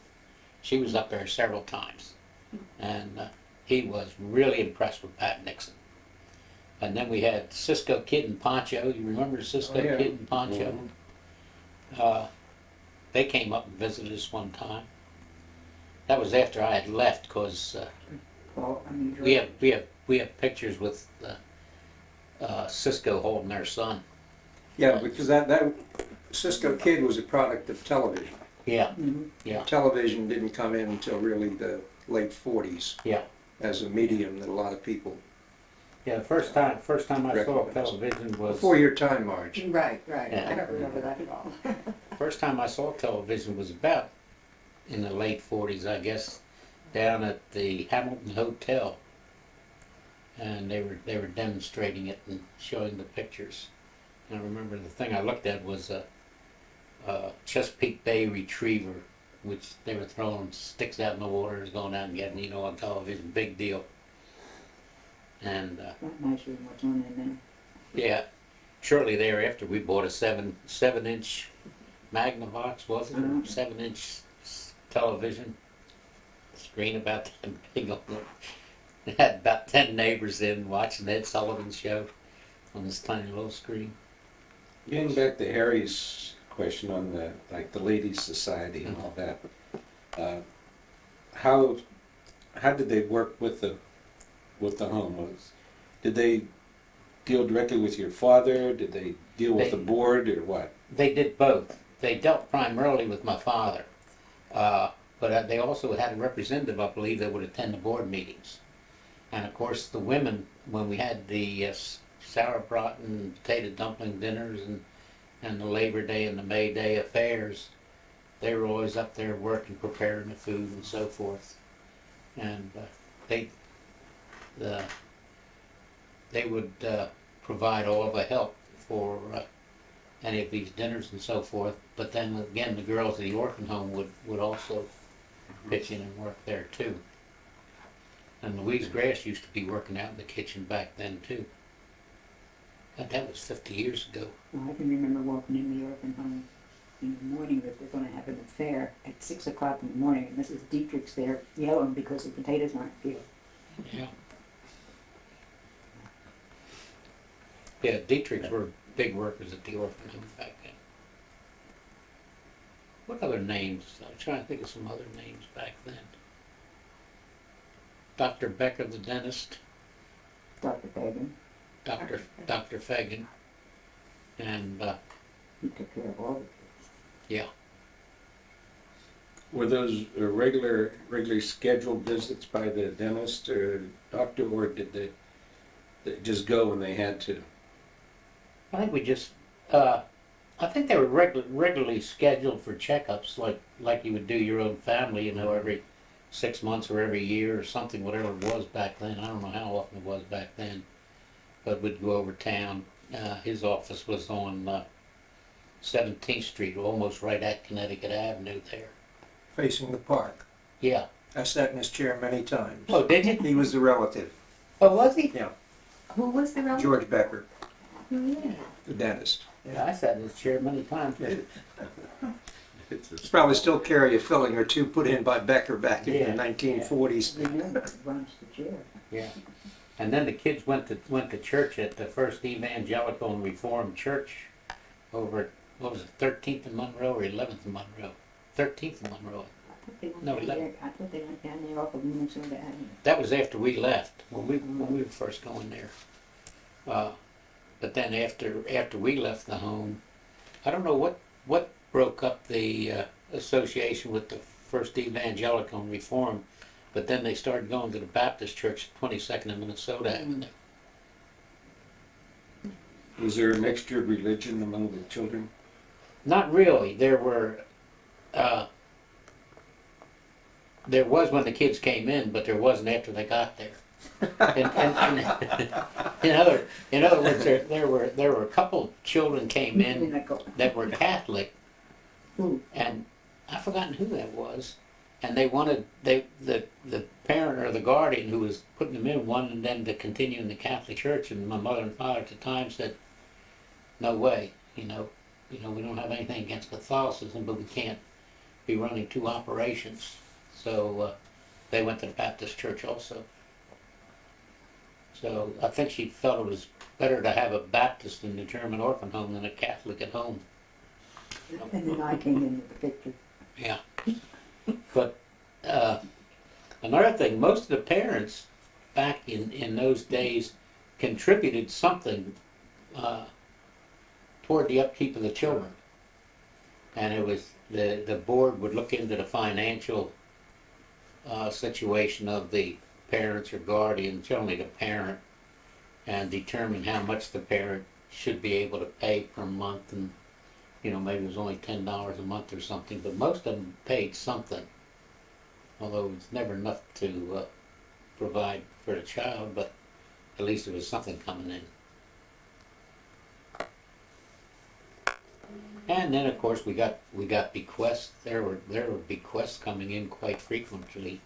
She was up there several times, and he was really impressed with Pat Nixon. And then we had Cisco Kid and Poncho. You remember Cisco Oh, yeah. Kid and Poncho? They came up and visited us one time. That was after I had left, because Paul, I mean, we have pictures with Cisco holding their son. Yeah, because that Cisco Kid was a product of television. Yeah, Mhm. yeah, Television didn't come in until really the late 40s yeah, as a medium that a lot of people, yeah. The first time I saw Recognize. television was before your time, Marge. Right. Yeah. I don't remember that at all. first time I saw television was about in the late 40s, I guess, down at the Hamilton Hotel, and they were demonstrating it and showing the pictures. And I remember the thing I looked at was a Chesapeake Bay retriever, which they were throwing sticks out in the water, and going out and getting, you know, on television, big deal. And Not nicer than what's on there now. yeah, shortly thereafter we bought a 7-inch Magnavox, was it? Mhm. 7-inch television screen about that big on it. It had about 10 neighbors in watching Ed Sullivan's show on this tiny little screen. Getting back to Harry's question on the Ladies Society and all that, how did they work with the home? Did they deal directly with your father? Did they deal with They- the board or what? They did both. They dealt primarily with my father, but they also had a representative, I believe, that would attend the board meetings. And of course, the women when we had the sauerkraut and potato dumpling dinners and the Labor Day and the May Day affairs, they were always up there working, preparing the food and so forth. And they the they would provide all of the help for any of these dinners and so forth. But then again, the girls at the orphan home would also pitch in and work there too. And Louise Grass used to be working out in the kitchen back then too. But that was 50 years ago. Well, I can remember walking in the orphan home in the morning that they're going to have an affair at 6 o'clock in the morning, and Mrs. Dietrich's there yelling because the potatoes aren't peeled. Yeah. Yeah, Dietrichs were big workers at the orphan home back then. What other names? I'm trying to think of some other names back then. Dr. Becker, the dentist, Dr. Fagan, Dr. Fagan, and he took care of all the kids. yeah, Were those regularly scheduled visits by the dentist or doctor, or did they just go when they had to? I think we just, I think they were regularly scheduled for checkups, like you would do your own family, you know, every 6 months or every year or something, whatever it was back then. I don't know how often it was back then, but we'd go over town. His office was on 17th Street, almost right at Connecticut Avenue there. Facing the park. Yeah. I sat in his chair many times. Oh, did you? He was the relative, Oh, was he? Who was the relative? George Becker, Oh, yeah. the dentist. Yeah, I sat in his chair many times. He's probably still carry a filling or two put in by Becker back in Yeah, the 1940s. Remember, it runs the chair. Yeah. And then the kids went to church at the First Evangelical and Reformed Church over at, what was it, 13th and Monroe or 11th and Monroe? 13th and Monroe. I thought they went No, down 11. there. I thought they went down there off of Minnesota Avenue. That was after we left, when we were first going there. But then after we left the home, I don't know what broke up the association with the First Evangelical and Reformed, but then they started going to the Baptist Church at 22nd and Minnesota Avenue. Was there a mixture of religion among the children? Not really. There was when the kids came in, but there wasn't after they got there. In other words, there were a couple of children came in that were Catholic, and I've forgotten who that was. And they wanted the parent or the guardian who was putting them in wanted them to continue in the Catholic Church, and my mother and father at the time said, "No way, we don't have anything against Catholicism, but we can't be running two operations." So they went to the Baptist Church also. So I think she felt it was better to have a Baptist in the German orphan home than a Catholic at home. And then I came into the picture. Yeah. But another thing, most of the parents back in those days contributed something toward the upkeep of the children. And it was the board would look into the financial situation of the parents or guardians, generally the parent, and determine how much the parent should be able to pay per month. And maybe it was only $10 a month or something, but most of them paid something. Although it's never enough to provide for the child, but at least there was something coming in. And then of course we got bequests. There were bequests coming in quite frequently.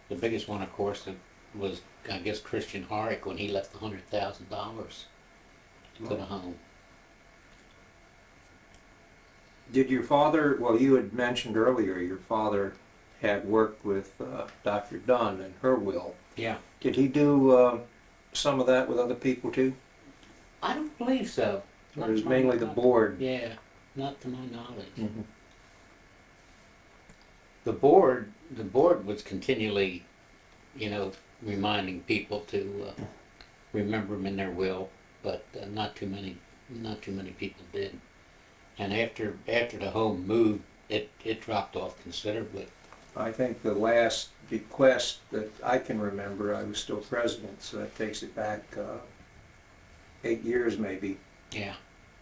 The biggest one, of course, was I guess Christian Harick when he left $100,000 to the home. Did your father, well, you had mentioned earlier, your father had worked with Dr. Dunn and her will. Yeah. Did he do some of that with other people too? I don't believe so. Or it was mainly the board? Yeah, not to my knowledge. Mm-hmm. The board was continually, reminding people to remember them in their will, but not too many people did. And after the home moved, it dropped off considerably. I think the last bequest that I can remember, I was still president, so that takes it back 8 years maybe. Yeah.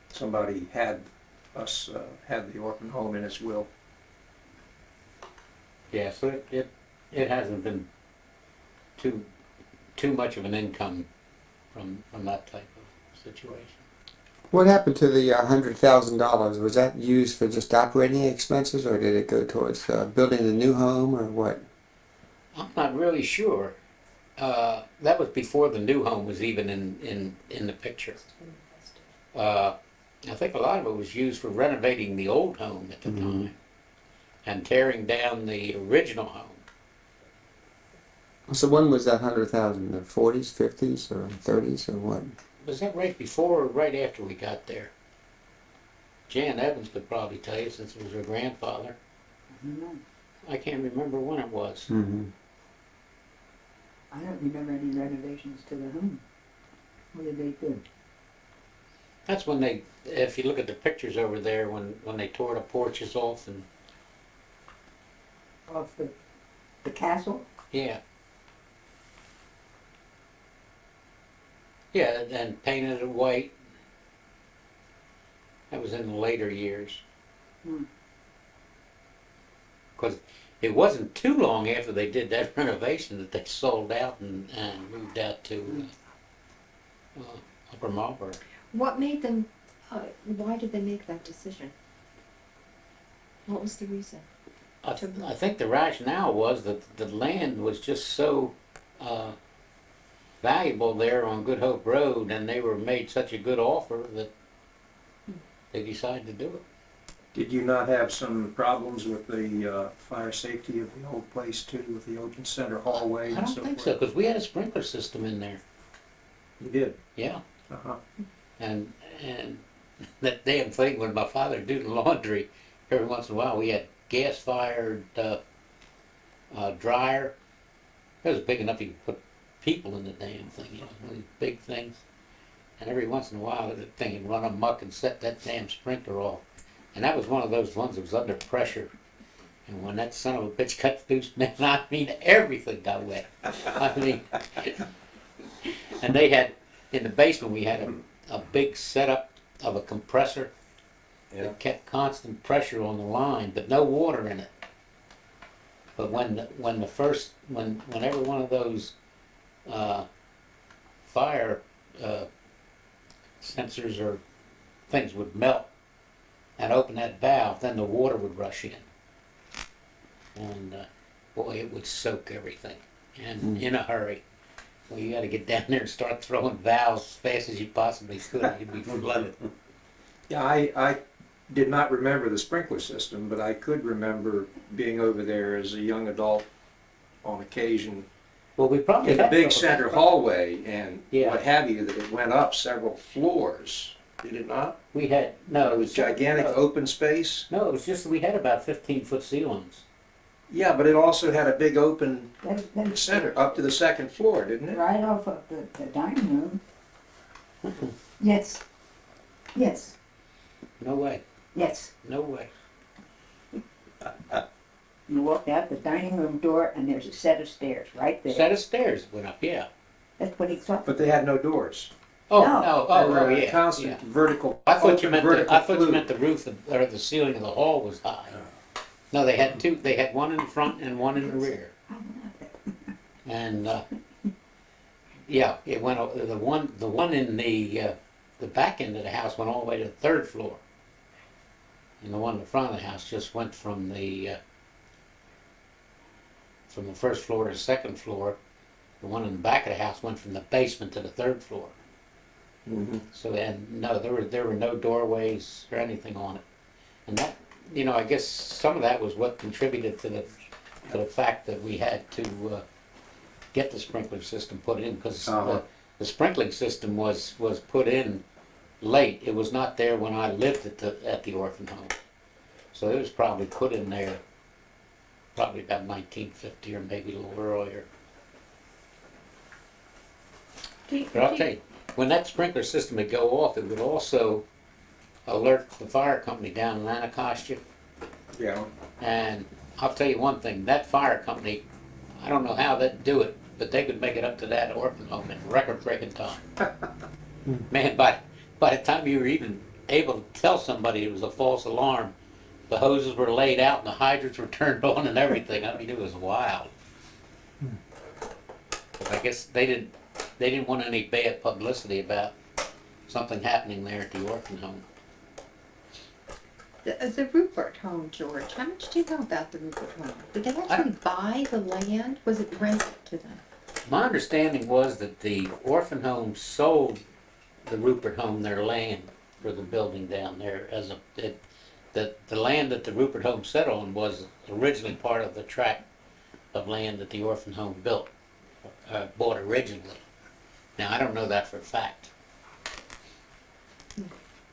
Somebody had us, had the orphan home in its will. Yeah, so it hasn't been too much of an income from that type of situation. What happened to the $100,000? Was that used for just operating expenses, or did it go towards building a new home, or what? I'm not really sure. That was before the new home was even in the picture. I think a lot of it was used for renovating the old home at the time and tearing down the original home. So when was that 100,000? The 40s, 50s, or 30s, or what? Was that right before or right after we got there? Jan Evans could probably tell you since it was her grandfather. I don't know. I can't remember when it was. Mm-hmm. I don't remember any renovations to the home. What did they do? That's when they, if you look at the pictures over there, when they tore the porches off and, Off the castle? yeah. Yeah, and painted it white. That was in the later years. Hmm. Because it wasn't too long after they did that renovation that they sold out and moved out to Upper Marlboro. What made them, why did they make that decision? What was the reason? I think the rationale was that the land was just so valuable there on Good Hope Road, and they were made such a good offer that they decided to do it. Did you not have some problems with the fire safety of the old place too, with the open center hallway I and don't so think forth? so, because we had a sprinkler system in there. You did? Yeah, Uh-huh. and that damn thing when my father would do the laundry, every once in a while we had gas-fired dryer. It was big enough you could put people in the damn thing, you know, these big things. And every once in a while that thing would run amok and set that damn sprinkler off. And that was one of those ones that was under pressure. And when that son of a bitch got loose, man, I mean, everything got wet. I mean, and they had, in the basement, we had a big setup of a compressor that kept constant pressure on the line, but no water in it. But whenever one of those fire sensors or things would melt and open that valve, then the water would rush in. And boy, it would soak everything, and in a hurry. Well, you got to get down there and start throwing valves as fast as you possibly could. You'd be flooded. Yeah, I did not remember the sprinkler system, but I could remember being over there as a young adult on occasion Well, we probably in the had big some of center that. hallway and Yeah. what have you, that it went up several floors. Did it not? We had no. It was gigantic No, open space. no, it was just we had about 15-foot ceilings. Yeah, but it also had a big open That's center up to the second floor, didn't it? right off of the dining room. Yes. Yes. No way. Yes. No way. You walk out the dining room door and there's a set of stairs right there. Set of stairs went up. Yeah. That's what he thought. But they had no doors. Oh No. no. They Oh, were oh a yeah. constant Yeah. vertical. I thought you open meant vertical I thought you flue. meant the roof or the ceiling of the hall was high. No, they had two. They had one in the front and one in the rear. And yeah, it went the one in the back end of the house went all the way to the third floor, and the one in the front of the house just went from the first floor to the second floor. The one in the back of the house went from the basement to the third floor. Mhm. So and no, there were no doorways or anything on it, and that I guess some of that was what contributed to the fact that we had to get the sprinkler system put in because Uh-huh. the sprinkling system was put in late. It was not there when I lived at the orphan home, so it was probably put in there probably about 1950 or maybe a little earlier. But I'll tell you, when that sprinkler system would go off, it would also alert the fire company down in Anacostia, Yeah. and I'll tell you one thing, that fire company, I don't know how they'd do it, but they could make it up to that orphan home in record-breaking time. Man, by the time you were even able to tell somebody it was a false alarm, the hoses were laid out and the hydrants were turned on and everything. I mean, it was wild. But I guess they didn't want any bad publicity about something happening there at the orphan home. The Rupert home, George, how much do you know about the Rupert home? Did they actually buy the land? Was it rented to them? My understanding was that the orphan home sold the Rupert home their land for the building down there that the land that the Rupert home set on was originally part of the tract of land that the orphan home bought originally. Now, I don't know that for a fact.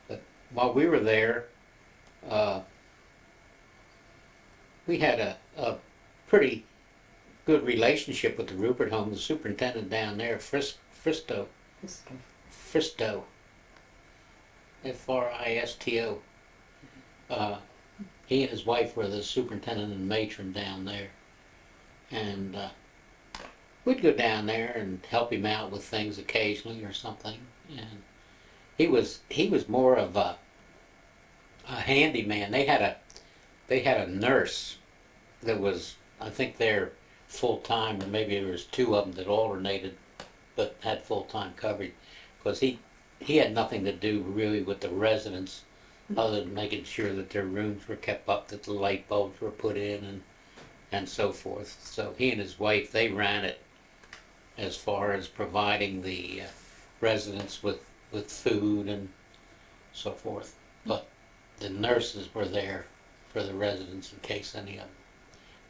But while we were there, we had a pretty good relationship with the Rupert home. The superintendent down there, Fristo, Fristo. He and his wife were the superintendent and matron down there. And we'd go down there and help him out with things occasionally or something. And he was more of a handyman. They had a nurse that was, I think, there full time, or maybe there was two of them that alternated, but had full time coverage, because he had nothing to do really with the residents, other than making sure that their rooms were kept up, that the light bulbs were put in, and so forth. So he and his wife, they ran it as far as providing the residents with food and so forth. But the nurses were there for the residents in case any of them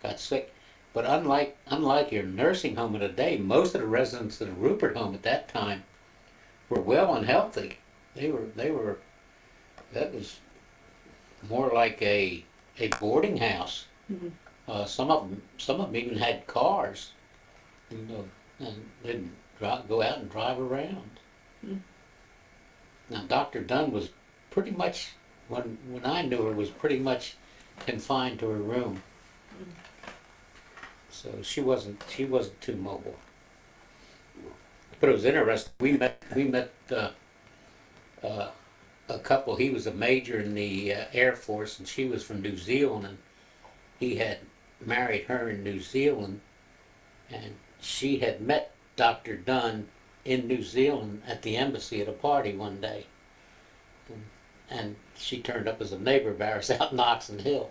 got sick. But unlike your nursing home of today, most of the residents of the Rupert home at that time were well and healthy. They were that was more like a boarding house. Mm-hmm. Some of them even had cars, and they'd go out and drive around. Mm. Now, Dr. Dunn was pretty much, when I knew her, was pretty much confined to her room. So she wasn't too mobile. But it was interesting. We met a couple. He was a major in the Air Force, and she was from New Zealand, and he had married her in New Zealand, and she had met Dr. Dunn in New Zealand at the embassy at a party one day, and she turned up as a neighbor of ours out in Oxon Hill.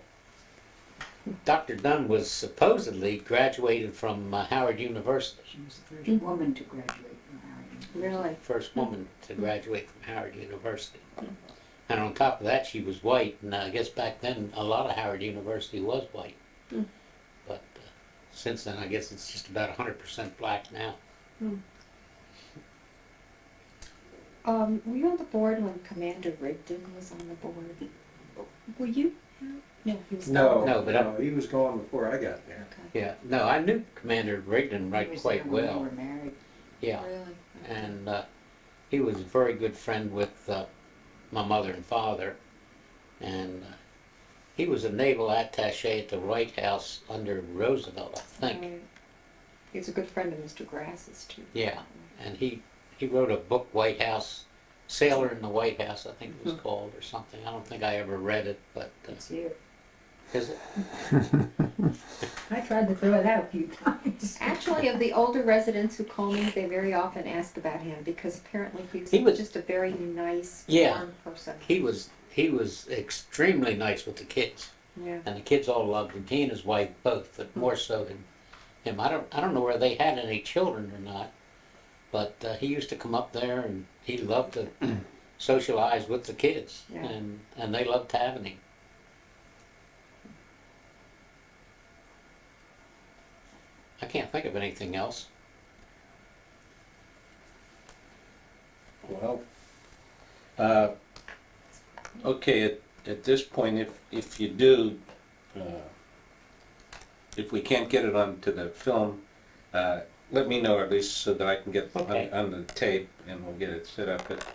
Dr. Dunn was supposedly graduated from Howard University. She was the first woman to graduate from Howard. Really? First woman to graduate from Howard University. And on top of that, she was white, and I guess back then a lot of Howard University was white. Mm. But since then, I guess it's just about 100% black now. Were you on the board when Commander Rigdon was on the board? Were you? No, he was No, No, but no, he was gone before I got there. Okay. Yeah, no, I knew Commander Rigdon He was quite there when they well. were married. Yeah, Really? and he was a very good friend with my mother and father, and he was a naval attaché at the White House under Roosevelt, I think. Right. He's a good friend of Mr. Grass's too. Yeah, and he wrote a book, White House, Sailor in the White House, I think it was called, or something. I don't think I ever read it, but It's here. is it? I tried to throw it out a few times. Actually, of the older residents who call me, they very often ask about him because apparently He was- just a very nice, Yeah. warm person. He was extremely nice with the kids, Yeah. and the kids all loved him. He and his wife both, but more so than him. I don't know whether they had any children or not, but he used to come up there, and he loved to socialize with the kids, Yeah. and they loved having him. I can't think of anything else. Well, okay, at this point, if you do, if we can't get it onto the film, let me know at least so that I can get Okay. on the tape and we'll get it set up. But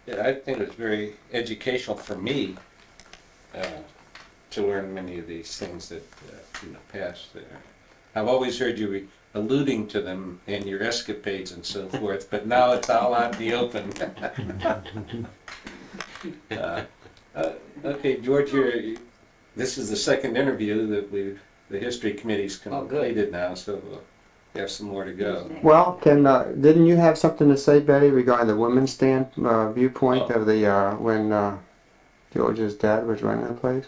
yeah, I think it's very educational for me to learn many of these things that in the past. I've always heard you alluding to them in your escapades and so forth, but now it's all out in the open. Okay, George, this is the second interview that the history committee's Oh, good. completed now, so we have some more to go. Well, didn't you have something to say, Betty, regarding the women's stand viewpoint Oh. of the when George's dad was running the place?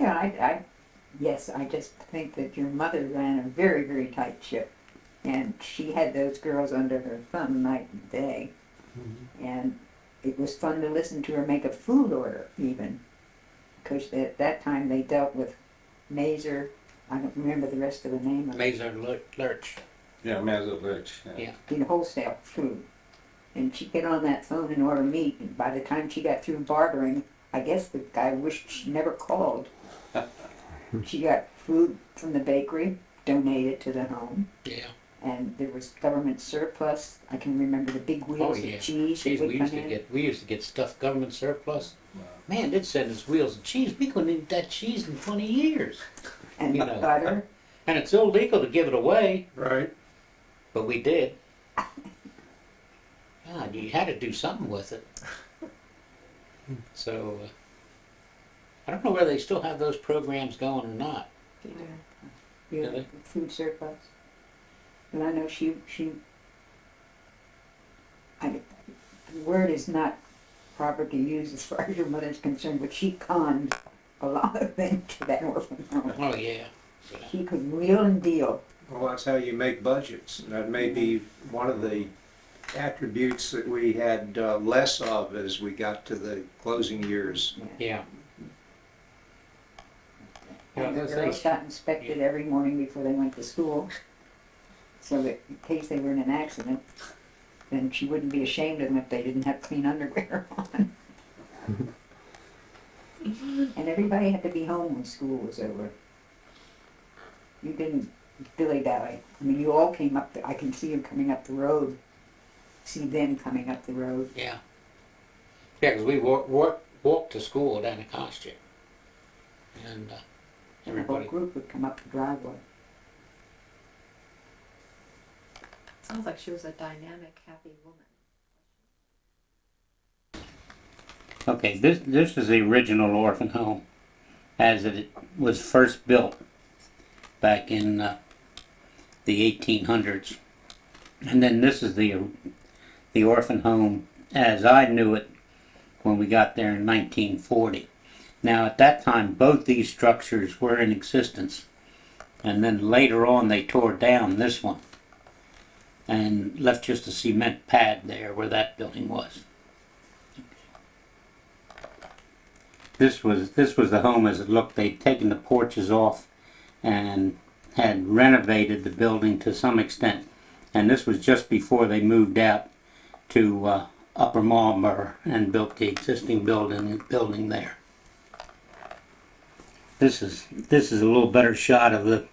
Yeah, yes, I just think that your mother ran a very, very tight ship. And she had those girls under her thumb night and day. And it was fun to listen to her make a food order, even. Because at that time they dealt with Mazer, I don't remember the rest of the name of it, Mazer Lurch. Yeah, Mazel Lurch. Yeah. in wholesale food. And she'd get on that phone and order meat, and by the time she got through bartering, I guess the guy wished she never called. She got food from the bakery, donated to the home, Yeah. and there was government surplus. I can remember the big wheels Oh, yeah. of cheese Cheese, that we would come in. used to get stuff government surplus. Man, they'd send us wheels of cheese. We couldn't eat that cheese in 20 years. And you know. butter. And it's illegal to give it away, Right. but we did. God, you had to do something with it. So, I don't know whether they still have those programs going or not. Yeah, Really? food surplus. And I know the word is not proper to use as far as your mother's concerned, but she conned a lot of them to that orphan home. Oh, yeah. She could wheel and deal. Well, that's how you make budgets. And that may be one of the attributes that we had less of as we got to the closing years. Yeah. And the Yeah, girls got inspected every morning before they went to school, so that in case they were in an accident, then she wouldn't be ashamed of them if they didn't have clean underwear on. And everybody had to be home when school was over. You didn't dilly-dally. I mean, you all came up, I can see them coming up the road, see them coming up the road. Yeah. Yeah, because we walked to school down in Costume. And And the whole everybody. group would come up the driveway. Sounds like she was a dynamic, happy woman. Okay, this is the original orphan home as it was first built back in the 1800s. And then this is the orphan home as I knew it when we got there in 1940. Now at that time both these structures were in existence, and then later on they tore down this one and left just a cement pad there where that building was. This was the home as it looked. They'd taken the porches off and had renovated the building to some extent, and this was just before they moved out to Upper Marlborough and built the existing building there. This is a little better shot of the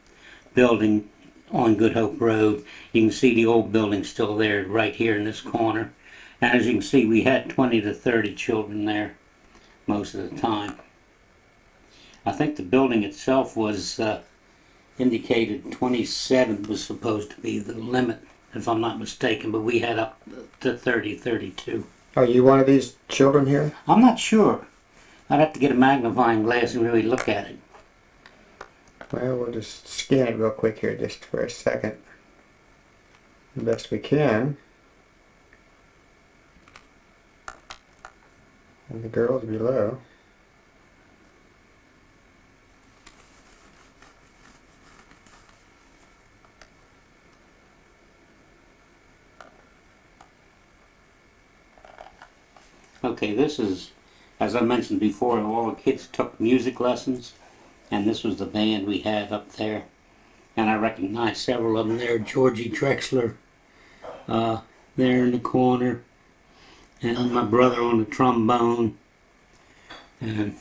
building on Good Hope Road. You can see the old building still there right here in this corner. And as you can see, we had 20 to 30 children there most of the time. I think the building itself was indicated 27 was supposed to be the limit, if I'm not mistaken, but we had up to 30, 32. Are you one of these children here? I'm not sure. I'd have to get a magnifying glass and really look at it. Well, we'll just scan it real quick here just for a second. The best we can. And the girls below. Okay, this is, as I mentioned before, all the kids took music lessons, and this was the band we had up there. And I recognize several of them there. Georgie Drexler, there in the corner, and my brother on the trombone. And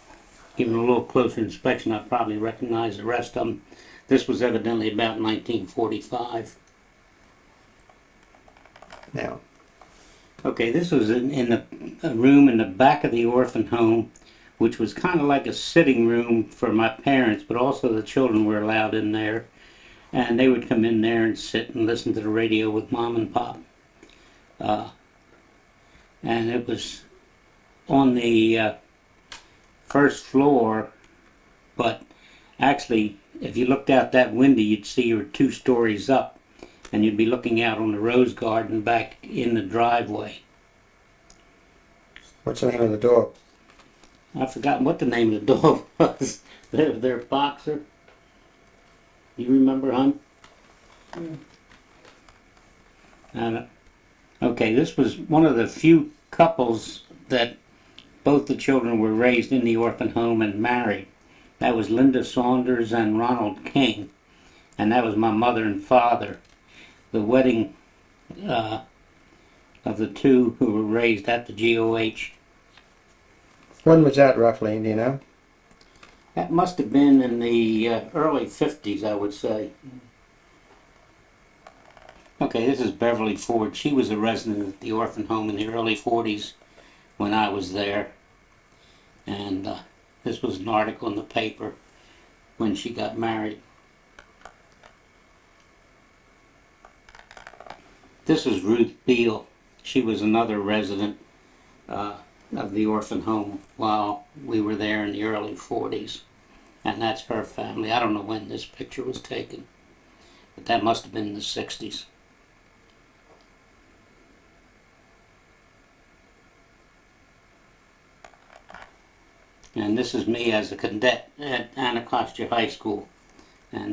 given a little closer inspection, I probably recognize the rest of them. This was evidently about 1945. Now, Okay, this was in a room in the back of the orphan home which was kind of like a sitting room for my parents, but also the children were allowed in there. And they would come in there and sit and listen to the radio with Mom and Pop. And it was on the first floor, but actually, if you looked out that window, you'd see you were 2 stories up, and you'd be looking out on the rose garden back in the driveway. What's the name of the dog? I've forgotten what the name of the dog was. Their boxer. You remember, hon? Okay, this was one of the few couples that both the children were raised in the orphan home and married. That was Linda Saunders and Ronald King, and that was my mother and father. The wedding of the two who were raised at the GOH. When was that roughly, do you know? That must have been in the early 50s, I would say. Okay, this is Beverly Ford. She was a resident at the orphan home in the early 40s when I was there. And this was an article in the paper when she got married. This is Ruth Beal. She was another resident of the orphan home while we were there in the early 40s. And that's her family. I don't know when this picture was taken, but that must have been in the 60s. And this is me as a cadet at Anacostia High School. And